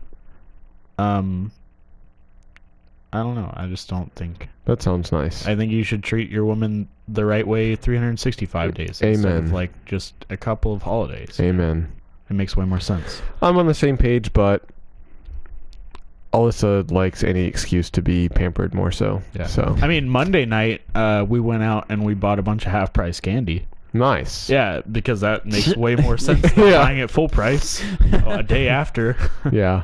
I don't know. I just don't think. That sounds nice. I think you should treat your woman the right way 365 days instead Amen. of like just a couple of holidays. Amen. It makes way more sense. I'm on the same page, but Alyssa likes any excuse to be pampered more so. Yeah. So I mean, Monday night we went out and we bought a bunch of half price candy. nice. Yeah, because that makes way more sense than Yeah. buying it full price a day after. Yeah.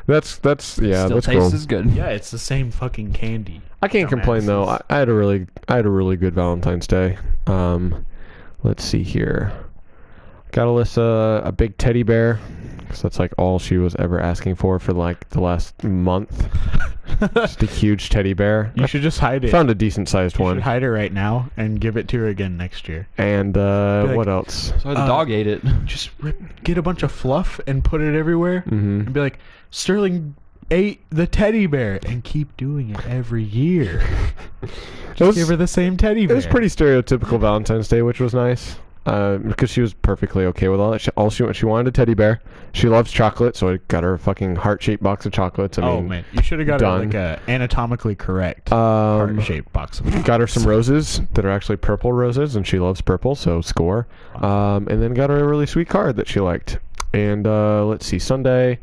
That's yeah, Still that's tastes cool. as good. Yeah, it's the same fucking candy. I can't complain though. I had a really good Valentine's Day. Let's see here. Got Alyssa a big teddy bear, because that's like all she was ever asking for like the last month. Just a huge teddy bear. You should just hide it. Found a decent sized You one. should hide it right now and give it to her again next year. And like, what else? So the dog ate it. Just get a bunch of fluff and put it everywhere, Mm-hmm. and be like, Sterling ate the teddy bear, and keep doing it every year. Just give her the same teddy It bear. was pretty stereotypical Valentine's Day, which was nice. Because she was perfectly okay with all that. She wanted a teddy bear. She loves chocolate, so I got her a fucking heart-shaped box of chocolates. I mean, man, you should have got her done. like a anatomically correct heart-shaped box of got her some roses that are actually purple roses, and she loves purple, so score. And then got her a really sweet card that she liked. And let's see, Sunday.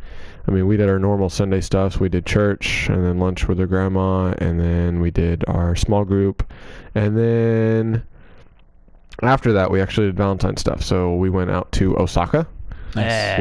I mean, we did our normal Sunday stuff. So we did church, and then lunch with her grandma, and then we did our small group, and then after that, we actually did Valentine's stuff. So we went out to Osaka,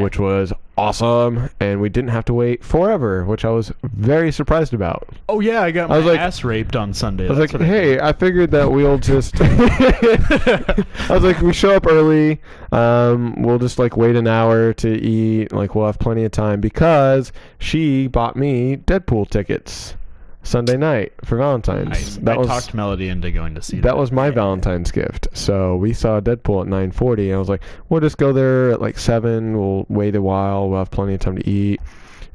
which was awesome, and we didn't have to wait forever, which I was very surprised about. Oh yeah, I got my ass raped on Sunday. I was like, hey, I figured that we'll just... I was like, we show up early, we'll just like wait an hour to eat, like we'll have plenty of time, because she bought me Deadpool tickets Sunday night for Valentine's. I talked Melody into going to see that. That was my Valentine's gift. So we saw Deadpool at 9:40. I was like, we'll just go there at like 7. We'll wait a while. We'll have plenty of time to eat.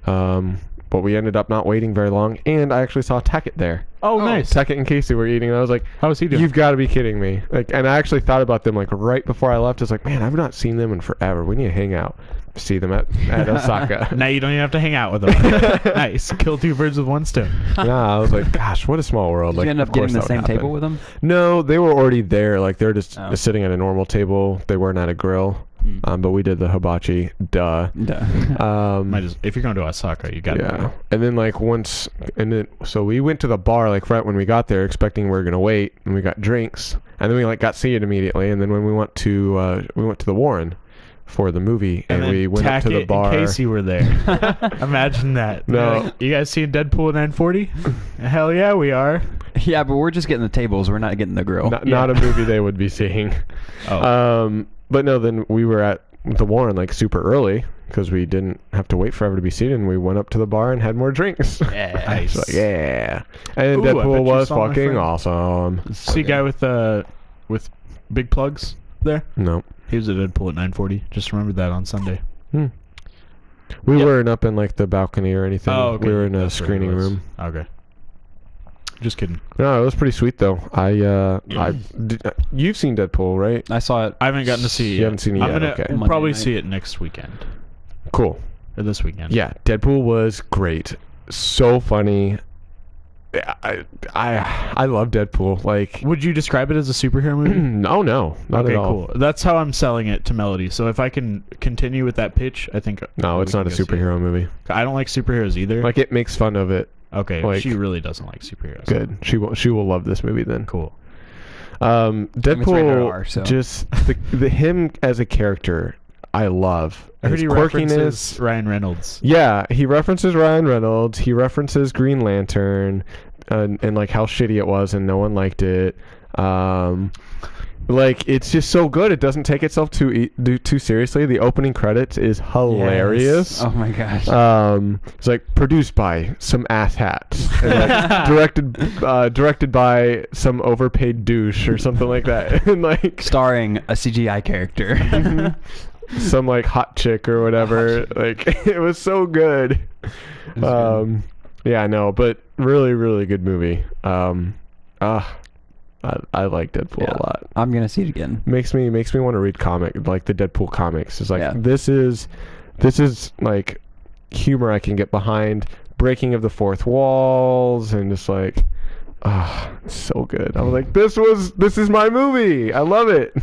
But we ended up not waiting very long. And I actually saw Tackett there. Oh, nice. Tackett and Casey were eating. And I was like, how was he doing? You've got to be kidding me. Like, and I actually thought about them like right before I left. I was like, man, I've not seen them in forever. We need to hang out. See them at Osaka. Now you don't even have to hang out with them. Nice. Kill two birds with one stone. Yeah, I was like, gosh, what a small world. Did Like, you end up of course getting the that would same happen. table with them? No, they were already there. Like, they're just Oh. sitting at a normal table. They weren't at a grill. But we did the hibachi. Duh. If you're going to Osaka, you got Yeah. And then so we went to the bar like right when we got there, expecting we were gonna wait, and we got drinks, and then we like got seated immediately, and then when we went to the Warren for the movie, and we went up to the bar. And Casey were there. Imagine that. No. Like, you guys seen Deadpool at 9:40? Hell yeah, we are. Yeah, but we're just getting the tables. We're not getting the grill. Not a movie they would be seeing. Oh. But no, then we were at the Warren like super early because we didn't have to wait forever to be seated, and we went up to the bar and had more drinks. Yeah, nice. Like, yeah. And Ooh, I bet Deadpool you was saw my fucking friend. awesome. See a guy with big plugs there? No. He was at Deadpool at 9:40. Just remembered that on Sunday. We weren't up in like the balcony or anything. Oh, okay. We were in a That's where he screening was. room. Okay. Just kidding. No, it was pretty sweet though. You've seen Deadpool, right? I saw it. I haven't gotten to see it You yet. haven't seen it I'm yet, gonna okay. we'll Monday probably night. see it next weekend. Cool. Or this weekend. Yeah, Deadpool was great. So funny. I love Deadpool. Like, Would you describe it as a superhero movie? no, not Okay, at all. cool. That's how I'm selling it to Melody. So if I can continue with that pitch, I think. No, it's not a superhero movie. I don't like superheroes either. Like, it makes fun of it. Okay, like- she really doesn't like superheroes. Good. She will love this movie then. Cool. Deadpool, rated R, so. just the him as a character, I love. I heard His he quirkiness. references Ryan Reynolds. Yeah, he references Ryan Reynolds. He references Green Lantern, and like how shitty it was, and no one liked it. Like, it's just so good. It doesn't take itself too seriously. The opening credits is hilarious. Yes. Oh my gosh. It's like produced by some asshats, and like directed by some overpaid douche or something like that, and like Starring a CGI character. some like hot chick or whatever. Like, it was so good. Yeah, no, but really, really good movie. I like Deadpool a lot. I'm gonna see it again. Makes me want to read like the Deadpool comics. It's like, Yeah. this is like humor I can get behind. breaking of the fourth walls and just like, so good. I was like, this is my movie. I love it.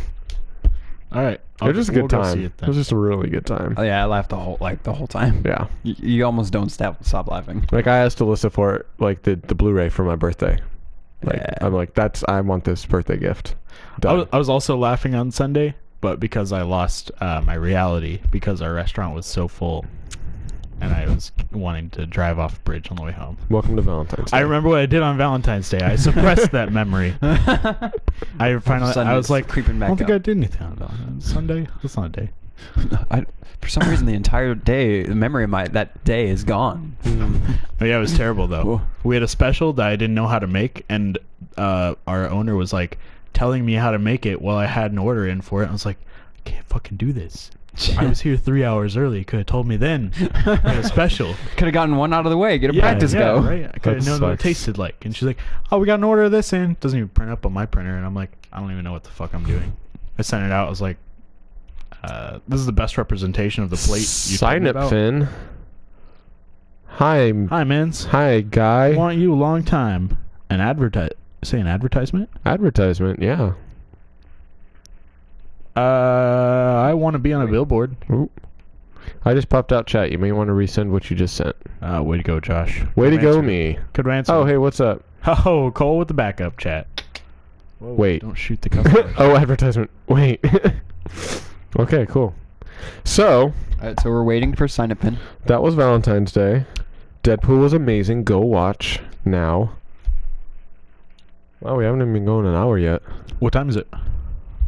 All right. It was just a good go see time. it It was just a really good time. Oh, yeah, I laughed the whole time. Yeah. You almost don't stop laughing. Like I asked Alyssa for it, like the Blu-ray for my birthday. Like Yeah. I'm like, I want this birthday gift. Done. I was also laughing on Sunday, but because I lost my reality because our restaurant was so full, and I was wanting to drive off a bridge on the way home. Welcome to Valentine's Day. I remember what I did on Valentine's Day. I suppressed that memory. I was like, creeping back I don't think up. I did anything on Valentine's Sunday. That's not a day. For some reason, the entire day, the memory of that day is gone. Oh, yeah, it was terrible though. Cool. We had a special that I didn't know how to make, and our owner was like telling me how to make it while I had an order in for it. I was like, I can't fucking do this. I was here 3 hours early. Could have told me then. I had a special. Could have gotten one out of the way. Get a practice go. Right. I could have That known what it sucks. tasted like. And she's like, "Oh, we got an order of this in." Doesn't even print up on my printer, and I'm like, I don't even know what the fuck I'm doing. I sent it out. I was like, "This is the best representation of the plate." You told Sign me up, about. Finn. Hi. Hi, mans. Hi, guy. Want you a long time. An advertisement? Advertisement, yeah. I want to be on a billboard. Ooh. I just popped out chat. You may want to resend what you just sent. Way to go, Josh. Way to Good go, answer. me. Good answer. Oh, hey, what's up? Oh, Cole with the backup chat. Whoa, Wait. Don't shoot the customer. Oh, advertisement. Wait. Okay, cool. So, All right, so we're waiting for sign up pin. that was Valentine's Day. Deadpool was amazing. Go watch now. Wow, we haven't even been going an hour yet. What time is it? Well,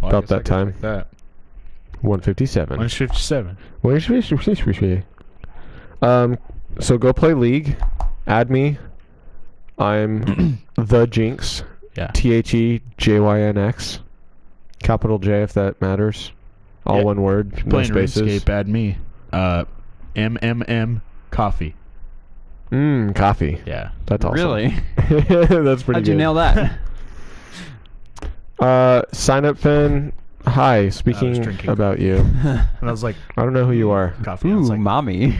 I About guess I that could time. check That. 157. 157. So go play League. Add me. I'm the Jinx. Yeah. TheJynx. Capital J if that matters. All Yeah. one word. No Playing spaces. RuneScape, add me. MMM coffee. Coffee. Yeah. That's awesome. Really? That's pretty How'd you good. nail that? Sign up, Finn. Hi. Speaking drinking. about you. And I was like, I don't know who you are. coffee. I was Ooh, like, mommy.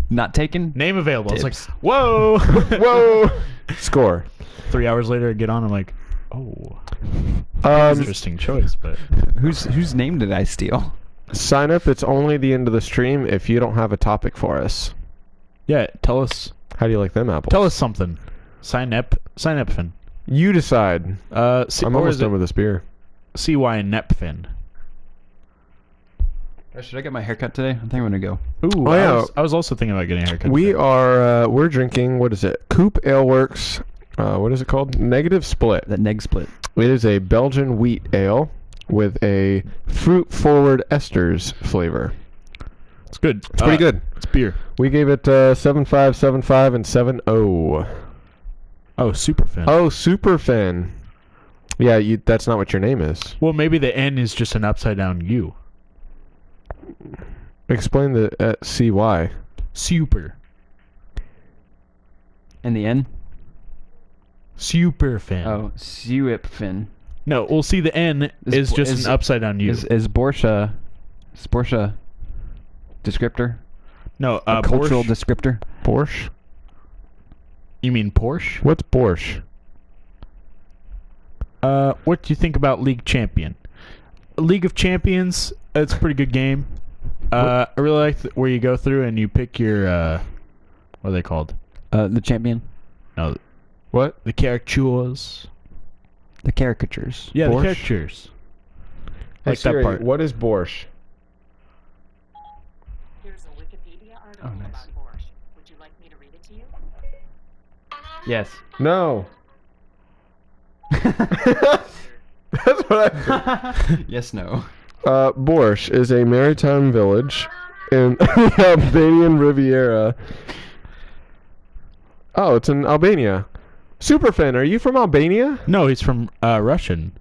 Not taken? name available. I was like, Dibs. whoa. Whoa. Score. 3 hours later, I get on. I'm like, oh, interesting choice. But Whose name did I steal? Sign up. It's only the end of the stream if you don't have a topic for us. yeah, tell us How do you like them apples? Tell us something. Sign up, Finn. You decide. I'm or almost is done it with this beer. CY Nepfin? Should I get my haircut today? I think I'm gonna go. Ooh, Oh, yeah. I was also thinking about getting a haircut. We today. are we're drinking, what is it? Coop Ale Works. What is it called? Negative Split. That neg split. It is a Belgian wheat ale with a fruit forward esters flavor. It's good. It's pretty good. It's beer. We gave it 7.5, 7.5, and 7.0. Oh, super Finn. Oh, super fan. Yeah, that's not what your name is. Well, maybe the N is just an upside down U. Explain the CY. Super. And the N? Super Finn. Oh, Suipfin. No, we'll see the N is just is- an upside down U. Is Borsha descriptor? No, A cultural Borscht. descriptor? Borscht? You mean Porsche? What's Borscht? What do you think about League Champion? League of Champions, it's a pretty good game. I really like where you go through and you pick your, what are they called? The champion? No, What? the characters. The caricatures. Yeah, Borscht? the characters. Hey, Like that Siri, part. what is Borscht? Here's a Wikipedia article Oh, nice. about borscht. Would you like me to read it to you? Yes. No. That's what I Yes, no. Borscht is a maritime village in the Albanian Riviera. Oh, it's in Albania. Superfan, are you from Albania? No, he's from Russian.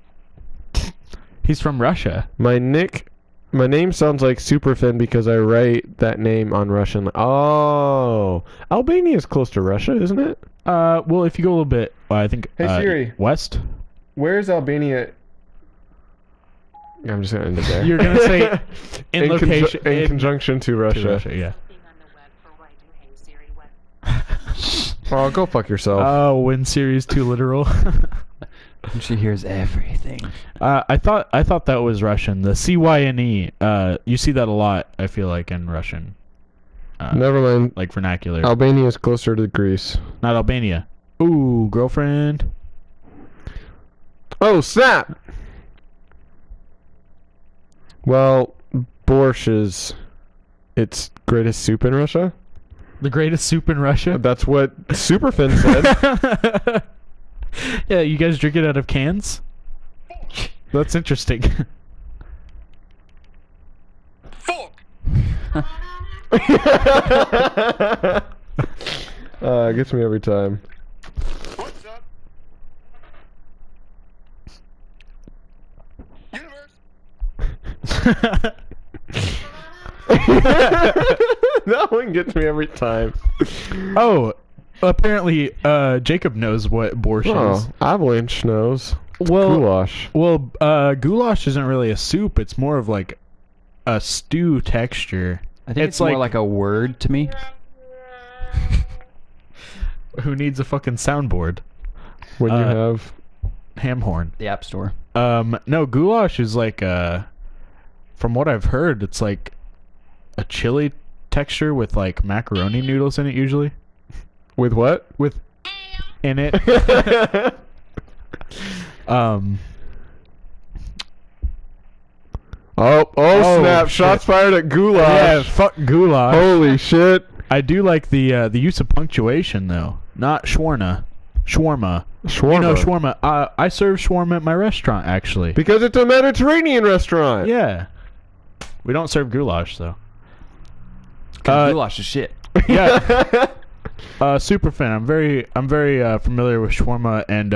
He's from Russia. My name sounds like Superfan because I write that name on Russian. Oh, Albania is close to Russia, isn't it? Well, if you go a little bit, I think Hey, Siri. west. Where's Albania? I'm just gonna end it there. You're gonna say in location in conjunction to Russia. Yeah. Being on the web for writing Oh, go fuck yourself. Oh, win series too literal. And she hears everything. I thought that was Russian. The CYNE. You see that a lot. I feel like in Russian. Never mind. Like vernacular. Albania is closer to Greece. Not Albania. Ooh, girlfriend. Oh, snap! Well, borscht is its greatest soup in Russia. The greatest soup in Russia. That's what Superfin said. Yeah, you guys drink it out of cans? That's interesting. It gets me every time. What's up? Universe. That one gets me every time. Oh, apparently Jacob knows what borscht is. Oh, Avalanche knows. Well, Goulash. Well, goulash isn't really a soup. It's more of like a stew texture. I think it's more like a word to me. Who needs a fucking soundboard? When you have... Ham horn. The App Store. No, goulash is like from what I've heard, it's like a chili texture with like macaroni noodles in it usually. With what? With in it. Oh, snap. Shit. Shots fired at Goulash. Yeah, fuck goulash. Holy shit. I do like the use of punctuation though. Not shawarma. Shawarma. Shawarma. You know shawarma. I serve shawarma at my restaurant actually. Because it's a Mediterranean restaurant. Yeah. We don't serve goulash though. Goulash is shit. Yeah. Super fan. I'm very familiar with shawarma and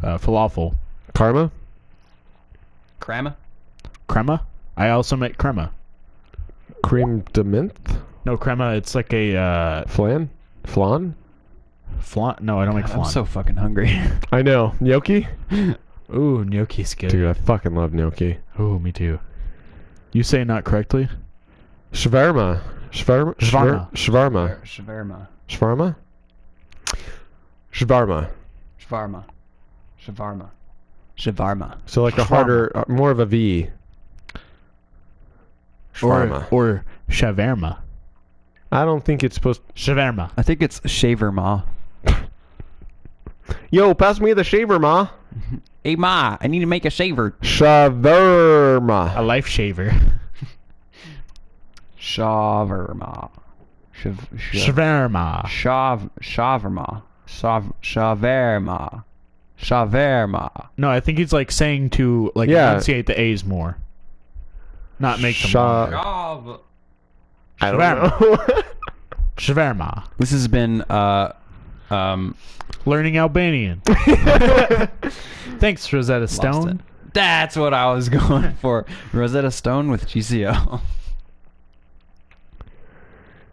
falafel. Karma? Crema? Crema? I also make crema. Cream de menthe? No crema. It's like a Flan? Flan? flan. No, I don't make I'm flan. so fucking hungry. I know. Gnocchi? Ooh, gnocchi's good. Dude, I fucking love gnocchi. Ooh, me too. You say not correctly. Shawarma. Shawarma? Shawarma. Shawarma. Shawarma. Shawarma? Shawarma. Shawarma. Shawarma. Shawarma. So like a Shawarma. harder, more of a V. Shawarma. Or shawarma. I don't think it's supposed... Shawarma. I think it's shawarma. Yo, pass me the shawarma. Hey ma, I need to make a shaver. A Shawarma. life shaver. Shawarma. Shawarma. Shawarma. Shawarma. Shawarma. No, I think he's like saying to like Yeah. enunciate the A's more. Not make them Sha- longer. I don't know. Shawarma. This has been Learning Albanian. Thanks, Rosetta lost Stone. it. That's what I was going for. Rosetta Stone with GCL.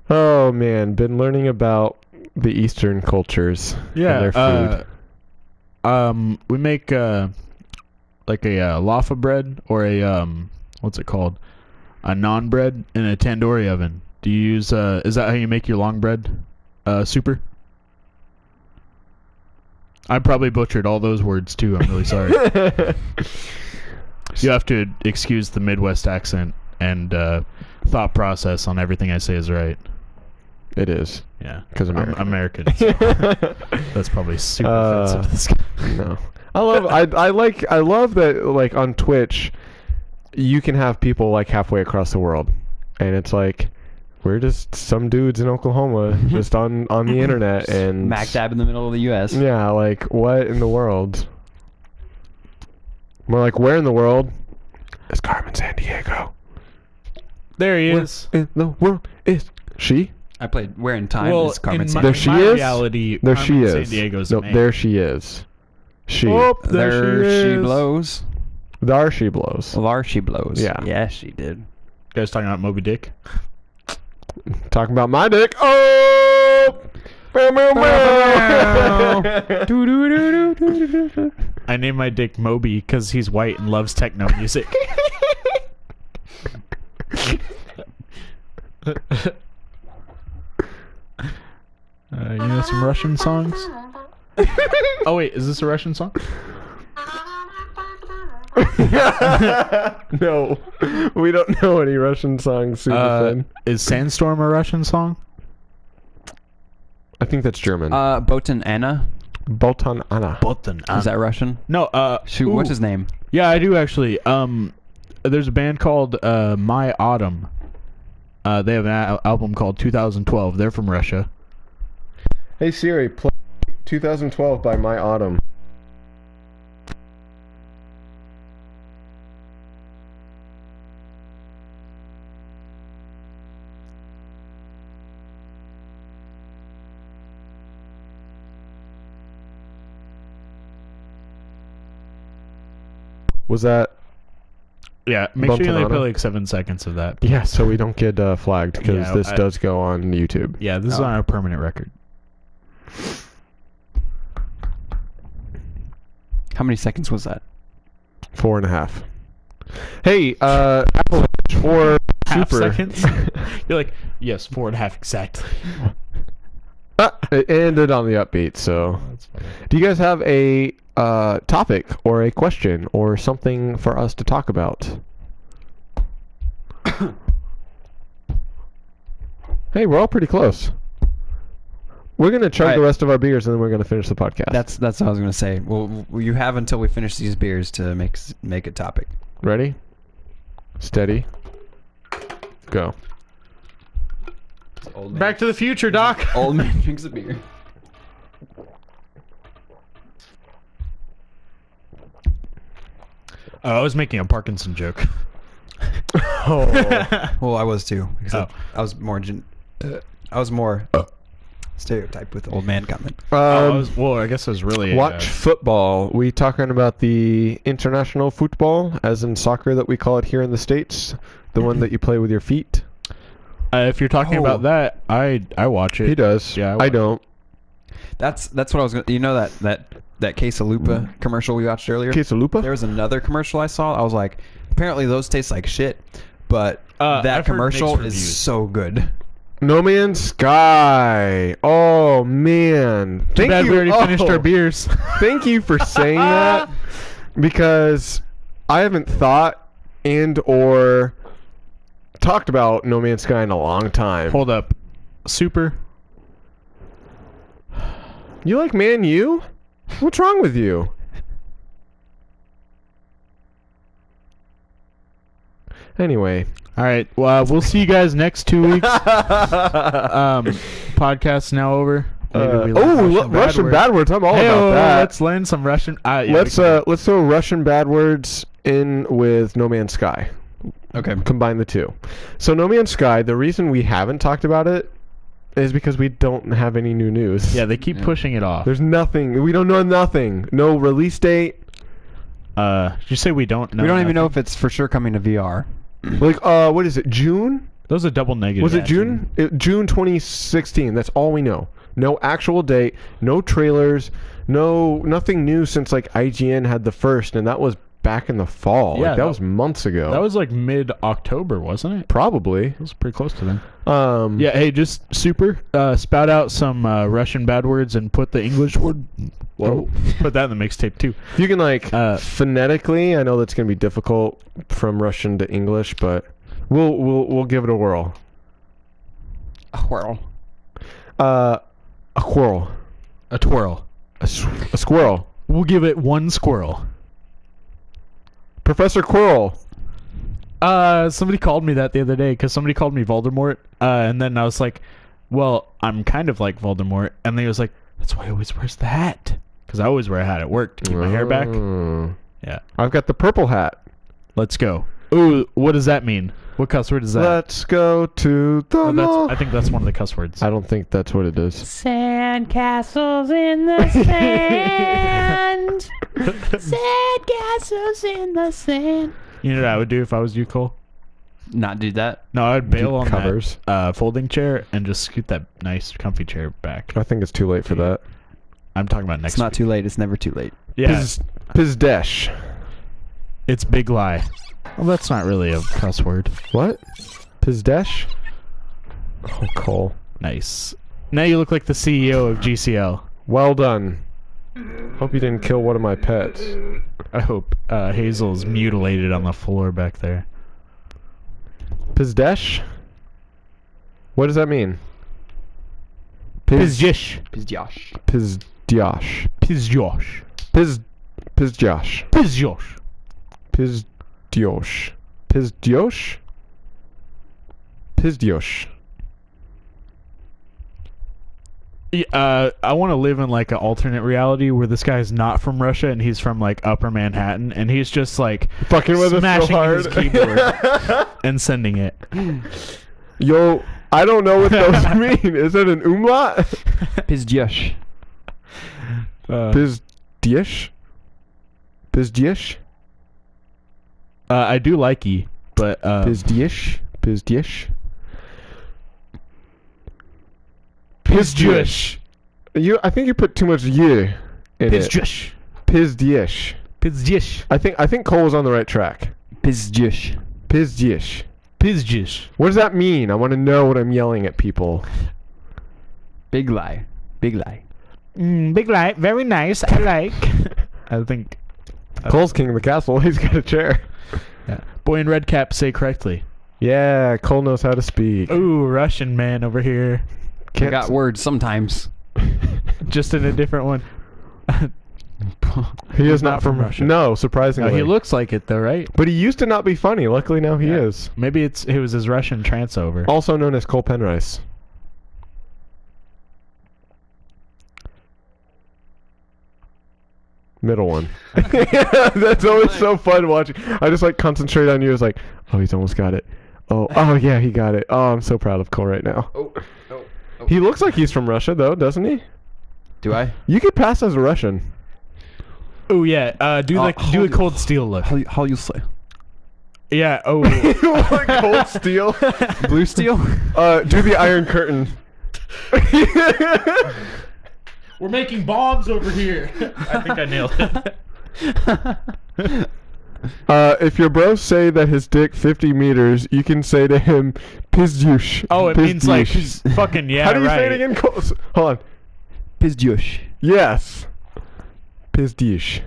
Oh man, been learning about the Eastern cultures and their food. We make like a laffa bread or a what's it called? A naan bread in a tandoori oven. Do you use is that how you make your long bread? Super? I probably butchered all those words too. I'm really sorry. You have to excuse the Midwest accent and thought process on everything I say is right. It is. Yeah, 'Cause I'm American. American. So that's probably super offensive to this guy. No. I love that like on Twitch you can have people like halfway across the world. And it's like we're just some dudes in Oklahoma just on the internet and Smack dab in the middle of the U.S. Yeah, like what in the world? More like where in the world is Carmen San Diego? There he Where is. in the world is she? I played Where in Time Well, is Carmen in San my- There she my is. reality, There Carmen she is. San Diego's no, a man. there she is. She. Oh, There she is. blows. There she blows. There she blows. Yeah. Yeah, she did. You guys talking about Moby Dick? Talking about my dick. Oh! Bow, bow, bow. I named my dick Moby because he's white and loves techno music. some Russian songs? Oh wait, is this a Russian song? No, we don't know any Russian songs. Super Is Sandstorm a Russian song? I think that's German. Botan Anna. Bolton Anna. Botan. Is that Russian? No. Shoot, what's his name? Yeah, I do actually. There's a band called My Autumn. They have an album called 2012. They're from Russia. Hey Siri, play 2012 by My Autumn. Was that? Yeah, make sure you only Bontanana? play like 7 seconds of that. Yeah, so we don't get flagged because Yeah, this does go on YouTube. Yeah, this is on a permanent record. How many seconds was that? 4.5. Hey, Apple Watch or Half Super. seconds? You're like, yes, 4.5 exactly. It ended on the upbeat, so. That's funny. Do you guys have a topic or a question or something for us to talk about? Hey, we're all pretty close. We're going to chug Right. the rest of our beers and then we're going to finish the podcast. That's what I was gonna say. Well, you have until we finish these beers to make a topic. Ready? Steady. Go. Back to the future, Doc. Old man drinks a beer. I was making a Parkinson joke. Oh. Well, I was too. Except Oh. I was more stereotyped with the old man comment. I guess I was really... Watch football. We talking about the international football, as in soccer that we call it here in the States. The one that you play with your feet. if you're talking about that, I watch it. He does. Yeah, I don't. That's what I was gonna. You know that Quesalupa commercial we watched earlier. Quesalupa? There was another commercial I saw. I was like, apparently those taste like shit, but I've that heard commercial mixed is reviews. so good. No Man's Sky. Oh man. Too bad we already finished our Oh. beers. Thank you for saying that, because I haven't thought and or talked about No Man's Sky in a long time. Hold up. Super. You like Man U? What's wrong with you? Anyway. All right. Well, we'll see you guys next 2 weeks. Podcast's now over. Maybe we learn Russian bad words. I'm all Hey, about that. let's learn some Russian. Yeah, Let's throw Russian bad words in with No Man's Sky. Okay. Combine the two. So No Man's Sky, the reason we haven't talked about it is because we don't have any new news. Yeah, they keep pushing it off. There's nothing. We don't know nothing. No release date. Did you say we don't know? We don't even know nothing? if it's for sure coming to VR. Like, what is it? June? Those are double negative. Was it June? June 2016. That's all we know. No actual date. No trailers. Nothing new since like IGN had the first, and that was back in the fall. Yeah, Like, that was months ago. That was like mid-October, wasn't it? probably. It was pretty close to then. Yeah. Hey, just super. Spout out some Russian bad words and put the English word. Whoa. Put that in the mixtape too. You can like phonetically. I know that's gonna be difficult from Russian to English, but we'll give it a whirl. A whirl. A whirl. A twirl. A squirrel. We'll give it one squirrel. Professor Quirrell. Somebody called me that the other day because somebody called me Voldemort, and then I was like, "Well, I'm kind of like Voldemort," and he was like, "That's why he always wears the hat." Because I always wear a hat at work to keep my hair back. Yeah. I've got the purple hat. Let's go. Ooh, what does that mean? What cuss word is that? Let's go to the Oh, mall. I think that's one of the cuss words. I don't think that's what it is. Sand castles in the sand. Sand castles in the sand. You know what I would do if I was you, Cole? Not do that. No, I'd bail on covers. that folding chair and just scoot that nice, comfy chair back. I think it's too late for that. I'm talking about next It's not week. too late. It's never too late. Yeah, Pizdesh. it's big lie. Well, that's not really a cuss word. What? Pizdesh? Oh, Cole. Nice. Now you look like the CEO of GCL. Well done. Hope you didn't kill one of my pets. I hope Hazel's mutilated on the floor back there. Pizdesh? What does that mean? Pizjish. Pizjosh. Pizdiosh. Pizjosh. Pizjosh. Pizjosh. Pizdiosh. Pizdiosh? Pizdiosh. I want to live in like an alternate reality where this guy's not from Russia and he's from like Upper Manhattan and he's just like Fucking with us so smashing hard. his keyboard and sending it. Yo, I don't know what those mean. Is it an umlaut? Pizjosh. Pizdiesh? Pizdiesh? I do like ye, but Pizdiesh? Pizdiesh? Pizjish. I think you put too much y in it. Pizjish. Pizdiesh. Pizjish. I think Cole was on the right track. Pizjosh. Pizdiesh. Pizjish. What does that mean? I want to know what I'm yelling at people. Big lie. Big lie. Big light, very nice. I like. I think. Cole's king of the castle. He's got a chair. Yeah. Boy in red cap, say correctly. Yeah, Cole knows how to speak. Ooh, Russian man over here. I got words sometimes. Just in a different one. He is He's not from Russia. No, surprisingly. No, he looks like it though, right? But he used to not be funny. Luckily now he Yeah. is. Maybe it was his Russian trance over. Also known as Cole Penrice. Middle one. That's always so fun watching. I just like concentrate on you. It's like, oh, he's almost got it. Oh yeah, he got it. Oh, I'm so proud of Cole right now. Oh. He looks like he's from Russia though, doesn't he? Do I? You could pass as a Russian. Oh yeah, do a Cold Steel look. How you say? Yeah. Oh. Like Cold Steel. Blue steel? Do the Iron Curtain. We're making bombs over here. I think I nailed it. If your bros say that his dick 50 meters, you can say to him, "Pizdush." Oh, it means like fucking yeah. How do you right. say it again? Hold on. Pizjosh. Yes. Pizdush.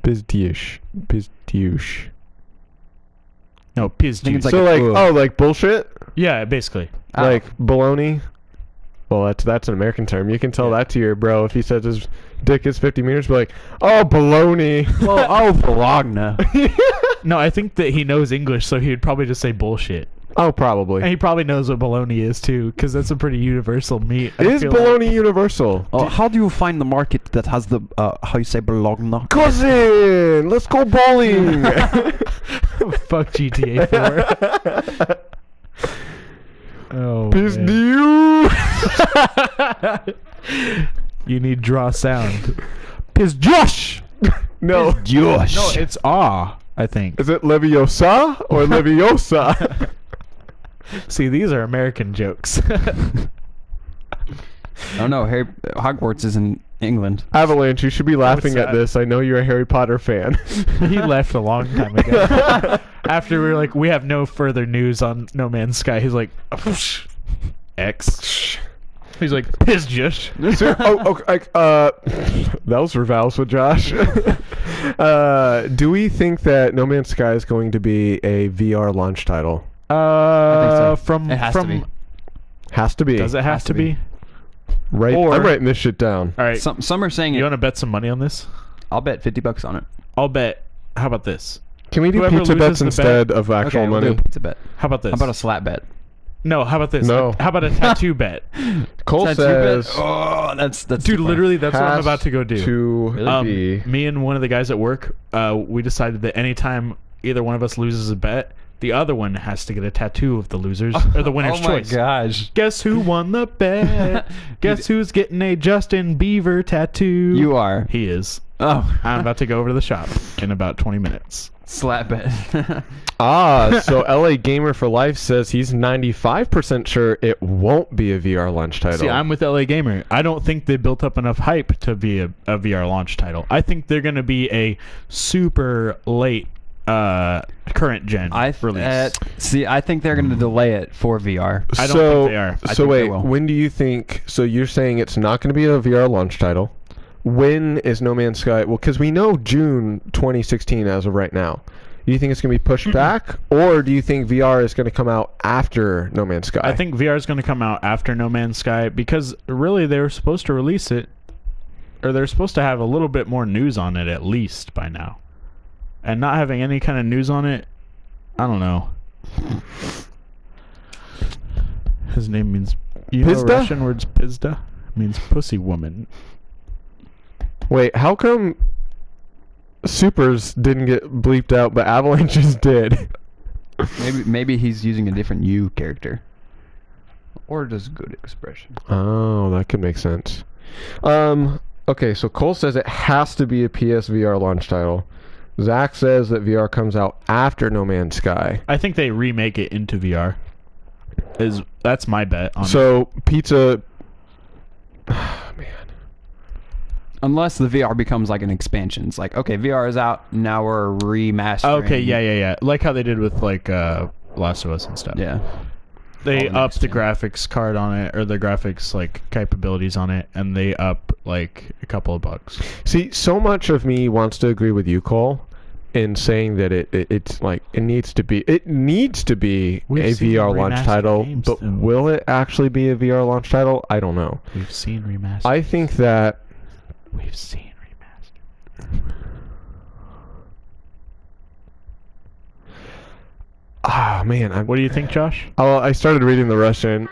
Pizdush. Pizdush. No, piz think it's juice. like So a- like, like bullshit, Yeah, basically. like baloney. Well, that's an American term. You can tell that to your bro if he says his dick is 50 meters. Be like, oh, baloney. Bologna. No, I think that he knows English, so he would probably just say bullshit. Oh, And probably. he probably knows what bologna is too, because that's a pretty universal meat. I Is feel like. baloney universal? How do you find the market that has the how you say Bologna? Cousin, let's go bowling. Fuck GTA 4. Oh, man. Pizdu. You need draw sound. Pizjosh. No. Josh. No, it's ah, I think. Is it Leviosa or Leviosa? See, these are American jokes. Oh no, Hogwarts is in England. Avalanche, you should be laughing at that? this. I know you're a Harry Potter fan. He left a long time ago. After we were like, we have no further news on No Man's Sky. He's like, X. He's like, piss just. So, that was for vows with Josh. Do we think that No Man's Sky is going to be a VR launch title? so. From It has to be. Has to be. Does it have Has to to be? be. Right. Or- I'm writing this shit down. All right. Some are saying You it. want to bet some money on this? I'll bet $50 on it. I'll bet. How about this? Can we do Whoever pizza loses bets the instead of actual Okay, we'll do money? a pizza bet. How about this? How about a slap bet? No, how about this? No. How about a tattoo bet? Cole Tattoo says, bet? Oh, that's Dude, too far. literally, that's what I'm has about to go do. to Really? be. Me and one of the guys at work, we decided that anytime either one of us loses a bet, the other one has to get a tattoo of the losers or the winner's Oh my choice. gosh. Guess who won the bet? Guess who's getting a Justin Bieber tattoo? You are. He is. Oh. I'm about to go over to the shop in about 20 minutes. Slap bet. So LA Gamer for Life says he's 95% sure it won't be a VR launch title. See, I'm with LA Gamer. I don't think they built up enough hype to be a VR launch title. I think they're going to be a super late current gen release. I think they're going to delay it for VR. I don't think they are. I So think they wait, will. when do you think? So you're saying it's not going to be a VR launch title? When is No Man's Sky? Well, because we know June 2016 as of right now. Do you think it's going to be pushed back, or do you think VR is going to come out after No Man's Sky? I think VR is going to come out after No Man's Sky because really they were supposed to release it, or they're supposed to have a little bit more news on it at least by now. And not having any kind of news on it, I don't know. His name means... You know Pizda? Russian words Pizda? Means pussy woman. Wait, how come Supers didn't get bleeped out, but Avalanches did? Maybe he's using a different you character. Or just good expression. Oh, that could make sense. Okay, so Cole says it has to be a PSVR launch title. Zach says that VR comes out after No Man's Sky. I think they remake it into VR. That's my bet on it. So Pizza... man. Unless the VR becomes like an expansion. It's like, okay, VR is out, now we're remastering. Okay, yeah. Like how they did with like Last of Us and stuff. Yeah. They All upped the next gen. graphics card on it, or the graphics like capabilities on it, and they up like a couple of bucks. See, so much of me wants to agree with you, Cole, in saying that it's like it needs to be We've a seen VR launch remastered title, games, but though. will it actually be a VR launch title? I don't know. We've seen remastered. I think that We've seen remastered. man, What do you think, Josh? I started reading the Russian,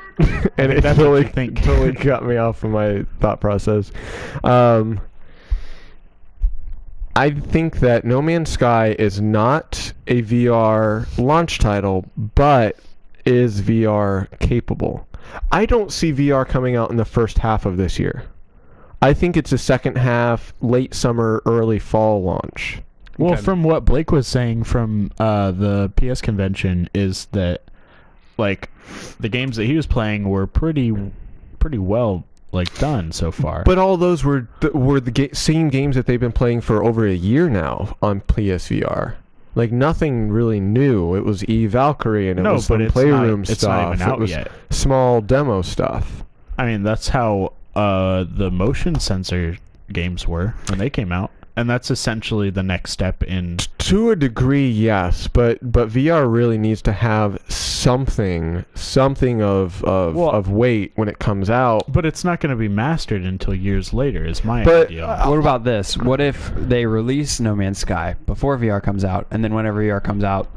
and it That's what totally you think. totally got me off of my thought process. I think that No Man's Sky is not a VR launch title, but is VR capable. I don't see VR coming out in the first half of this year. I think it's a second half, late summer, early fall launch. Well, Okay. from what Blake was saying from the PS convention is that like the games that he was playing were pretty well like done so far. But all those were the same games that they've been playing for over a year now on PSVR. Like nothing really new. It was Valkyrie and it was some Playroom stuff. It's not even out it was yet. small demo stuff. I mean, that's how the motion sensor games were when they came out, and that's essentially the next step in. To a degree, yes, but VR really needs to have something of weight when it comes out. But it's not going to be mastered until years later. Is my But, idea. What about this? What if they release No Man's Sky before VR comes out, and then whenever VR comes out,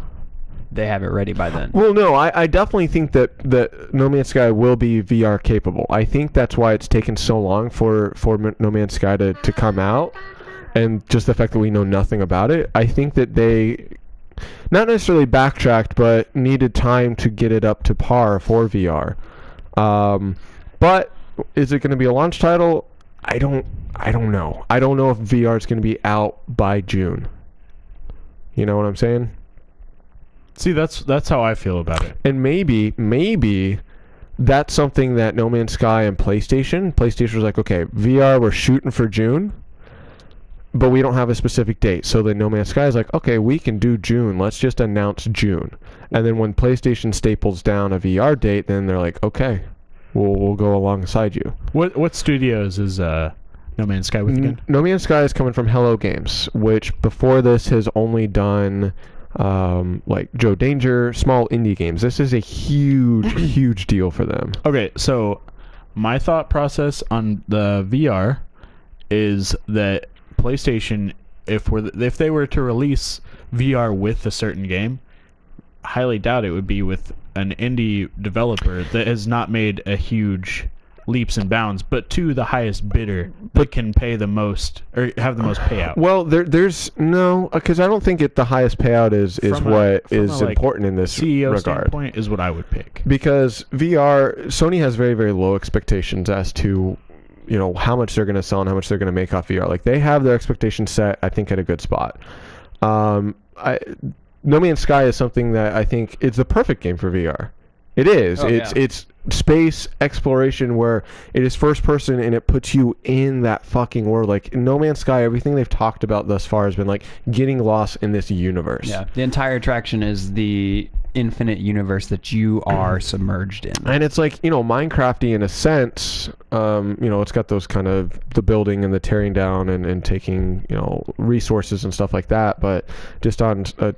they have it ready by then? Well, no, I definitely think that No Man's Sky will be VR capable. I think that's why it's taken so long for No Man's Sky to come out, and just the fact that we know nothing about it. I think that they not necessarily backtracked, but needed time to get it up to par for VR. But is it going to be a launch title? I don't know. I don't know if VR is going to be out by June. You know what I'm saying? See, that's how I feel about it. And maybe that's something that No Man's Sky and PlayStation was like, okay, VR, we're shooting for June, but we don't have a specific date. So then No Man's Sky is like, okay, we can do June. Let's just announce June. And then when PlayStation staples down a VR date, then they're like, okay, we'll go alongside you. What studios is No Man's Sky with again? No Man's Sky is coming from Hello Games, which before this has only done like Joe Danger, small indie games. This is a huge deal for them. Okay, so my thought process on the VR is that PlayStation, if they were to release VR with a certain game, highly doubt it would be with an indie developer that has not made a huge leaps and bounds, but to the highest bidder that can pay the most or have the most payout. Well, there's no, because I don't think the highest payout is From what a, is like, important in this CEO regard. standpoint is what I would pick. Because Sony has very, very low expectations as to, you know, how much they're going to sell and how much they're going to make off VR. Like, they have their expectations set, I think, at a good spot. No Man's Sky is something that I think is the perfect game for VR. It is. Oh, It's space exploration where it is first person and it puts you in that fucking world. Like No Man's Sky, everything they've talked about thus far has been like getting lost in this universe. Yeah, the entire attraction is the infinite universe that you are submerged in. And it's like, Minecrafty in a sense. It's got those kind of the building and the tearing down and taking, resources and stuff like that. But just on a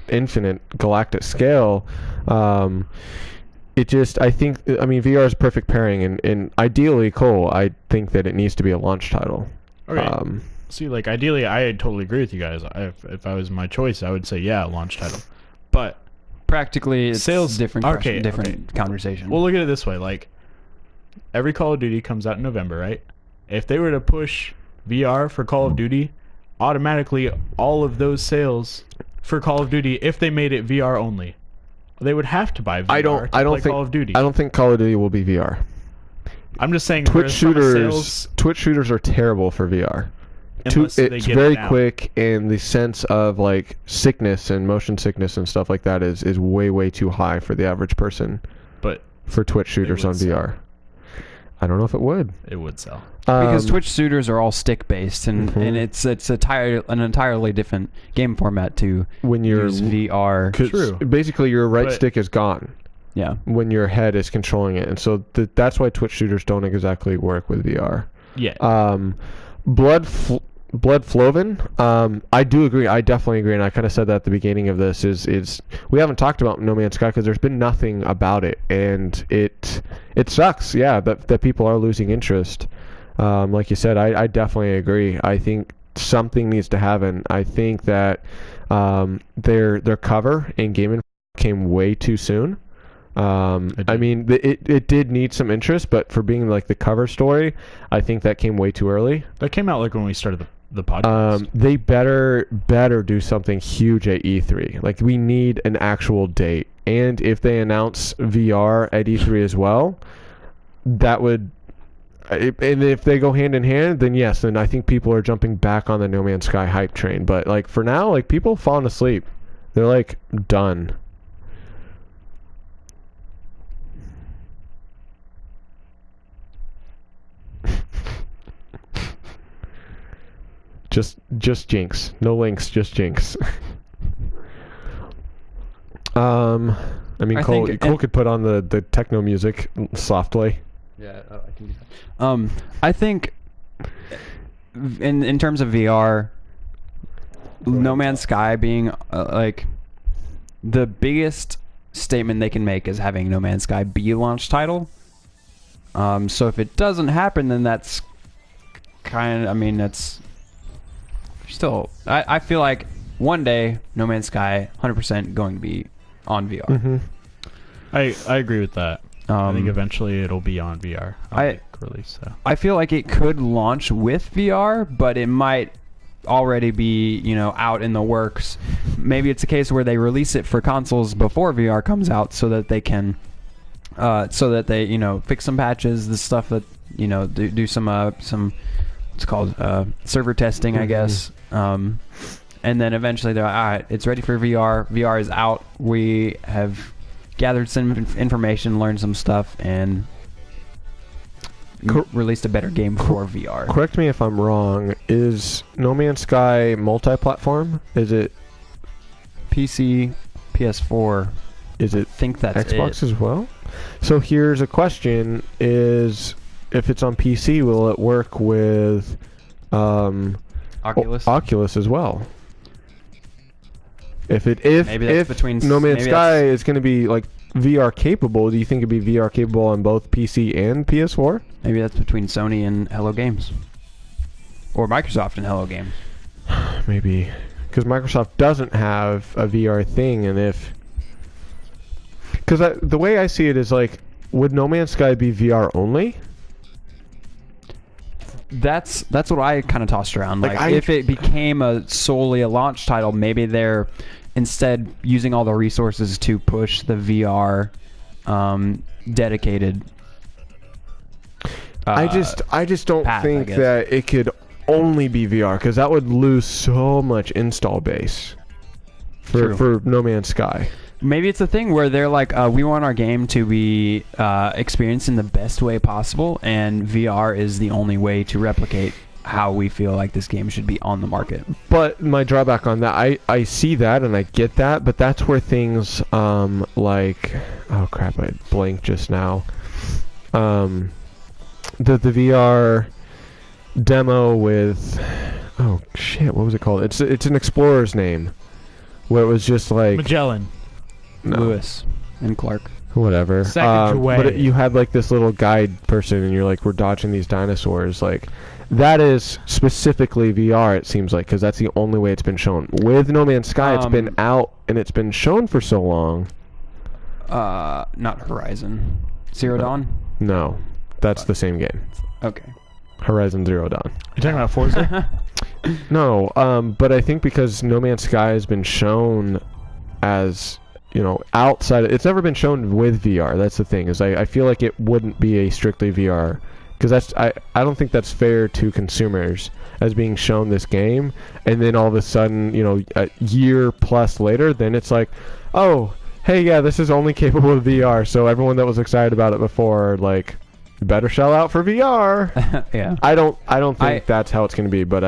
infinite galactic scale, VR is a perfect pairing, and ideally, Cole, I think that it needs to be a launch title. Okay. See, like, ideally, I totally agree with you guys. If I was my choice, I would say, yeah, launch title. But practically, it's sales different different conversation. Well, look at it this way. Like, every Call of Duty comes out in November, right? If they were to push VR for Call of Duty, automatically all of those sales for Call of Duty, if they made it VR only, they would have to buy VR I don't think Call of Duty. I don't think Call of Duty will be VR. I'm just saying Twitch from a shooters are terrible for VR. Unless they It's get very it down. quick, and the sense of like sickness and motion sickness and stuff like that is way too high for the average person. But For Twitch shooters on would sell. VR, I don't know if it would. it would sell. Because Twitch shooters are all stick based, and it's an entirely different game format to when you're use VR. 'cause True. basically your right But- stick is gone Yeah, when your head is controlling it, and so that's why Twitch shooters don't exactly work with VR. Yeah. Blood Floven, I do agree. I definitely agree, and I kind of said that at the beginning of this. Is we haven't talked about No Man's Sky because there's been nothing about it, and it sucks. Yeah, that people are losing interest. Like you said, I definitely agree. I think something needs to happen. I think that their cover and Game Info came way too soon. I mean, it did need some interest, but for being like the cover story, I think that came way too early. That came out like when we started the podcast. They better do something huge at E3. Like, we need an actual date. And if they announce VR at E3 as well, that would... And if they go hand in hand, then yes, then I think people are jumping back on the No Man's Sky hype train. But like for now, like people have fallen asleep. They're like done. Just Jinx. No links, just Jinx. I mean, I Cole think- could put on the techno music softly. yeah, I can do that. I think in terms of VR, No Man's Sky being like the biggest statement they can make is having No Man's Sky be a launch title. So if it doesn't happen, then that's kind of, I mean, that's still, I feel like one day No Man's Sky 100% going to be on VR. Mm-hmm. I agree with that. I think eventually it'll be on VR. Release. So. I feel like it could launch with VR, but it might already be, out in the works. Maybe it's a case where they release it for consoles before VR comes out so that they can fix some patches, the stuff that, do some what's called server testing, I guess. And then eventually they're like, all right, it's ready for VR. VR is out. We have gathered some information, learned some stuff, and released a better game for VR. Correct me if I'm wrong. Is No Man's Sky multi-platform? Is it PC, PS4. Is it I think that's Xbox it. as well? So here's a question: is if it's on PC, will it work with Oculus. Oculus as well? If Maybe that's between- No Man's maybe Sky that's- is going to be like VR capable, do you think it'd be VR capable on both PC and PS4? Maybe that's between Sony and Hello Games, or Microsoft and Hello Games. Maybe because Microsoft doesn't have a VR thing, and because the way I see it is like, would No Man's Sky be VR only? That's what I kind of tossed around. Like, Like, if it became solely a launch title, maybe they're instead using all the resources to push the VR dedicated. I just don't path, I think guess. that it could only be VR, because that would lose so much install base True. for No Man's Sky. maybe it's a thing where they're like, we want our game to be experienced in the best way possible, and VR is the only way to replicate how we feel like this game should be on the market. But my drawback on that, I see that and I get that, but that's where things like, oh crap, I blanked just now. The VR demo with, oh shit, what was it called? It's an explorer's name, where it was just like Magellan. no, Lewis and Clark. whatever. Sacagaway. But you had like this little guide person, and you're like, we're dodging these dinosaurs, like. That is specifically VR, it seems like, because that's the only way it's been shown. With No Man's Sky, it's been out and it's been shown for so long. Not Horizon. Zero Dawn? No, that's the same game. Okay. Horizon Zero Dawn. You talking about Forza? No, but I think because No Man's Sky has been shown as, outside. It's never been shown with VR. That's the thing. Is I feel like it wouldn't be a strictly VR. Because I don't think that's fair to consumers as being shown this game, and then all of a sudden, a year plus later, then it's like, oh, hey, yeah, this is only capable of VR, so everyone that was excited about it before, like, better shell out for VR. Yeah. I don't think that's how it's going to be, but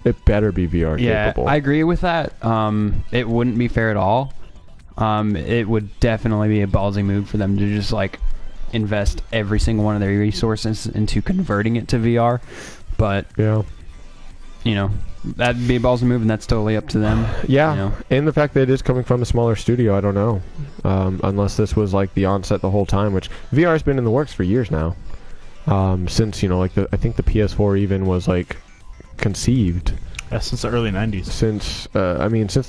it better be VR capable. Yeah, I agree with that. It wouldn't be fair at all. It would definitely be a ballsy move for them to just, like, invest every single one of their resources into converting it to VR, but yeah, that'd be a ballsy move, and that's totally up to them. Yeah, and the fact that it is coming from a smaller studio, I don't know, unless this was like the onset the whole time, which VR has been in the works for years now, since I think the PS4 even was like conceived. Yeah, since the early 90s. Since the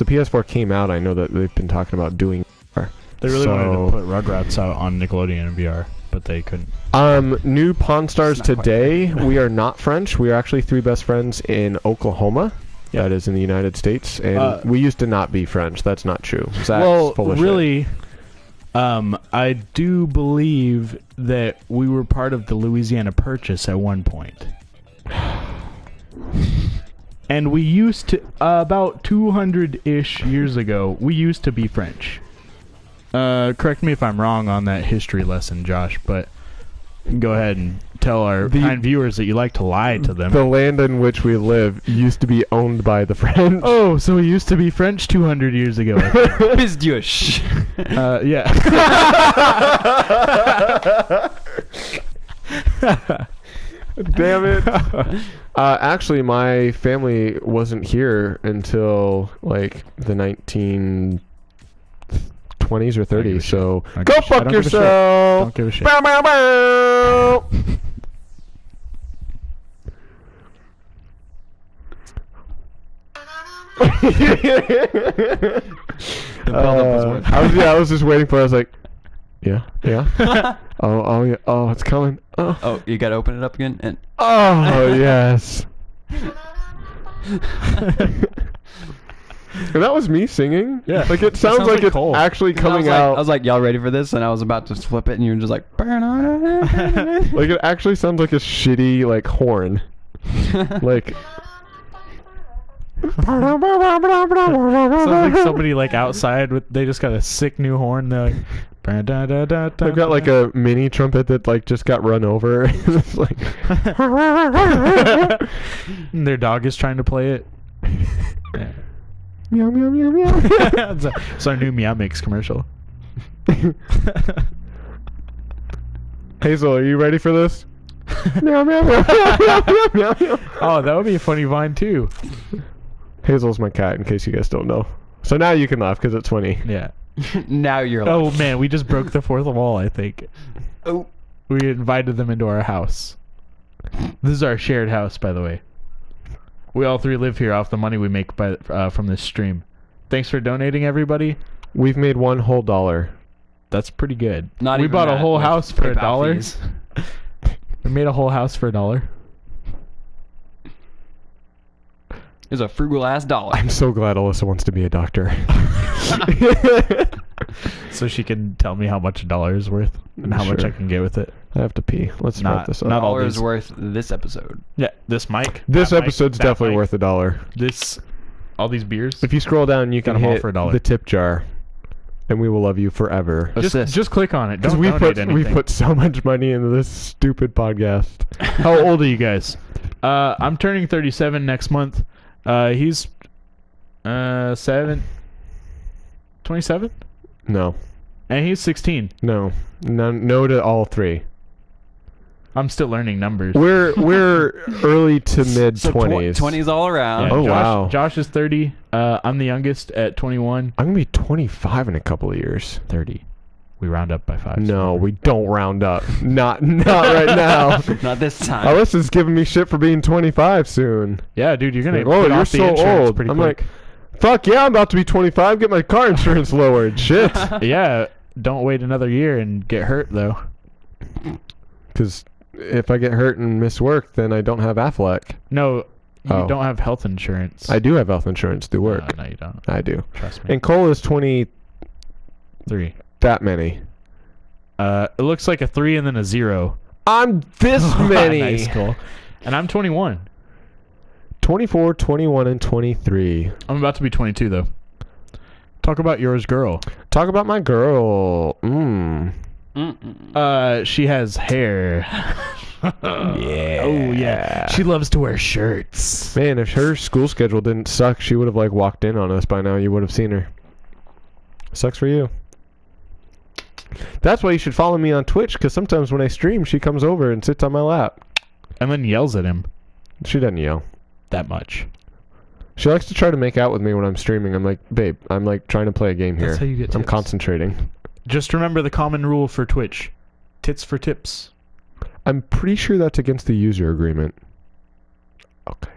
PS4 came out, I know that they've been talking about doing VR. They really wanted to put Rugrats out on Nickelodeon in VR, but they couldn't. New Pawn Stars today. We are not French. We are actually three best friends in Oklahoma. Yeah. That is in the United States, and we used to not be French. That's not true. Zach's full of really, I do believe that we were part of the Louisiana Purchase at one point. And we used to, about 200-ish years ago, we used to be French. Correct me if I'm wrong on that history lesson, Josh, but go ahead and tell our kind viewers that you like to lie to them. The land in which we live used to be owned by the French. Oh, so we used to be French 200 years ago. Bizdush. Yeah. Damn it. Actually, my family wasn't here until like the 1920s or 30s, so go fuck yourself. Don't give a shit. Bow, bow, bow. I was just waiting for it. I was like, yeah. Oh, yeah. Oh, it's coming. Oh, you gotta open it up again? And Oh, yes. And that was me singing. Yeah. Like it sounds like it's Cole. actually coming I out. was like, y'all ready for this? And I was about to flip it, and you were just like, Like it actually sounds like a shitty like horn. Like Sounds like somebody like outside with they just got a sick new horn. They're like, they've got like a mini trumpet that like just got run over. It's like and their dog is trying to play it. Yeah. meow meow meow meow. It's our new Meow Mix commercial. Hazel, are you ready for this? Meow meow meow meow meow meow meow. Oh, that would be a funny vine too. Hazel's my cat, in case you guys don't know. So now you can laugh because it's funny. Yeah. Now you're like, Oh man, we just broke the fourth wall. I think oh, we invited them into our house. This is our shared house, by the way. We all three live here off the money we make from this stream. Thanks for donating, everybody. We've made $1 whole. That's pretty good. Not we even bought a that whole with house for PayPal $1. fees. We made a whole house for $1. It's a frugal ass dollar. I'm so glad Alyssa wants to be a doctor. So she can tell me how much $1 is worth and how much Sure. I can get with it. I have to pee. Let's wrap this up. not all $1 these. worth this episode. Yeah, this mic. This that mic, episode's that definitely mic, worth $1. All these beers. If you scroll down, you Got can 'em all hit for $1. the tip jar. and we will love you forever. Just click on it. Because Don't we donate anything. we put so much money into this stupid podcast. How old are you guys? I'm turning 37 next month. He's 27, No, and he's 16. no to all three. I'm still learning numbers. We're early to mid 20s. 20s all around. Oh, wow. Josh is 30. I'm the youngest at 21. I'm gonna be 25 in a couple of years. 30. We round up by 5. No, we don't round up. Not right now. Not this time. Alyssa's giving me shit for being 25 soon. Yeah, dude, you're gonna. Like, oh, get you're off the so insurance old. pretty I'm quick. like, fuck yeah, I'm about to be 25. Get my car insurance lowered. Shit. Yeah, don't wait another year and get hurt though. Because if I get hurt and miss work, then I don't have Affleck. No, you Oh. don't have health insurance. I do have health insurance through work. No, you don't. I do. Trust me. And Cole is 20. 3. That many. It looks like a 3 and then a 0. I'm this many. Nice, Cole. And I'm 21. 24, 21, and 23. I'm about to be 22 though. Talk about yours, girl. Talk about my girl. She has hair. Yeah. Oh yeah. She loves to wear shirts. Man, if her school schedule didn't suck, she would have like walked in on us by now. You would have seen her. Sucks for you. That's why you should follow me on Twitch, because sometimes when I stream, she comes over and sits on my lap. And then yells at him She doesn't yell. that much. She likes to try to make out with me when I'm streaming. I'm like, babe, I'm like trying to play a game here. That's how you get I'm tips. concentrating. Just remember the common rule for Twitch. Tits for tips. I'm pretty sure that's against the user agreement. Okay.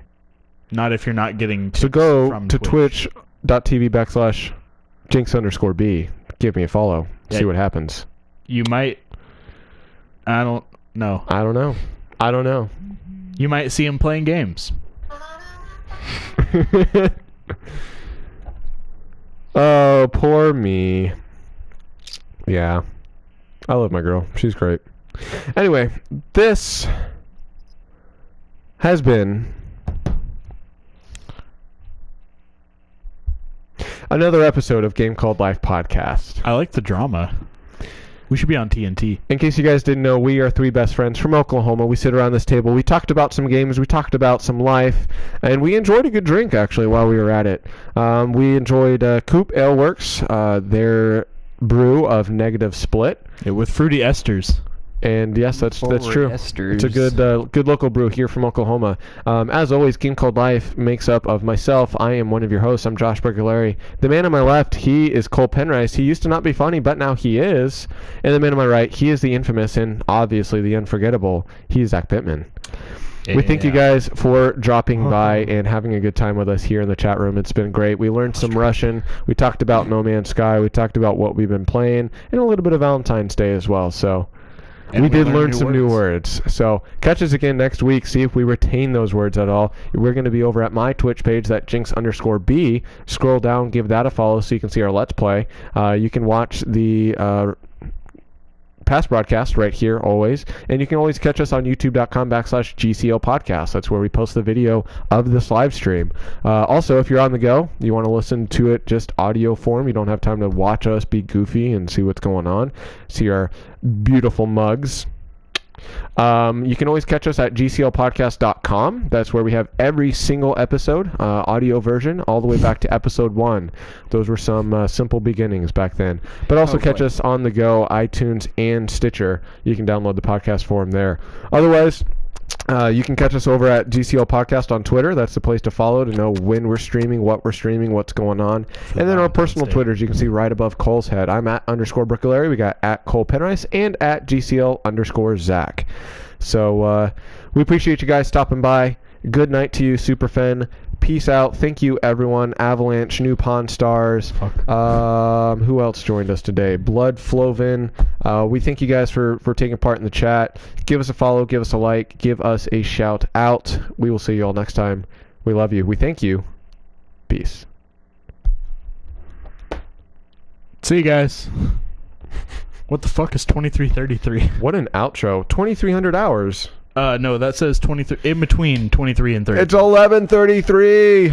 Not if you're not getting tips So go from to twitch.tv/jinx_b. Give me a follow. Yeah. See what happens. You might. I don't know. I don't know. You might see him playing games. Oh, poor me. Yeah. I love my girl. She's great. Anyway, this has been another episode of Game Called Life Podcast. I like the drama. We should be on TNT. In case you guys didn't know, we are 3 best friends from Oklahoma. We sit around this table. We talked about some games. We talked about some life. And we enjoyed a good drink, actually, while we were at it. We enjoyed Coop Ale Works, their brew of Negative Split. Yeah, with fruity esters. And yes, that's true. Esters. It's a good local brew here from Oklahoma. As always, Game Called Life makes up of myself. I am one of your hosts. I'm Josh Bergolari. The man on my left, he is Cole Penrice. He used to not be funny, but now he is. And the man on my right, he is the infamous and obviously the unforgettable. He is Zach Pittman. We thank you guys for dropping by and having a good time with us here in the chat room. It's been great. We learned some Russian. We talked about No Man's Sky. We talked about what we've been playing and a little bit of Valentine's Day as well. So And we did learned learn some new words. So catch us again next week. See if we retain those words at all. We're going to be over at my Twitch page, that Jinx_B. Scroll down, give that a follow so you can see our Let's Play. You can watch the past broadcast right here always. And you can always catch us on youtube.com/GCL Podcast. That's where we post the video of this live stream. Also, if you're on the go, you want to listen to it just audio form, you don't have time to watch us be goofy and see what's going on, see our beautiful mugs. You can always catch us at gclpodcast.com. That's where we have every single episode, audio version, all the way back to episode 1. Those were some simple beginnings back then. But also catch us on the go, iTunes and Stitcher. You can download the podcast form there. Otherwise, you can catch us over at GCL Podcast on Twitter. That's the place to follow to know when we're streaming, what we're streaming, what's going on. And then our personal Twitters you can see right above Cole's head. I'm at _Bricklary. We got at Cole Penrice and at GCL_Zach. So we appreciate you guys stopping by. Good night to you, Superfen. Peace out. Thank you, everyone. Avalanche, New Pawn Stars. Who else joined us today? Blood Flovin. We thank you guys for taking part in the chat. Give us a follow. Give us a like. Give us a shout out. We will see you all next time. We love you. We thank you. Peace. See you guys. What the fuck is 2333? What an outro. 2,300 hours. No, that says 23 in between 23 and 30. It's 11:33.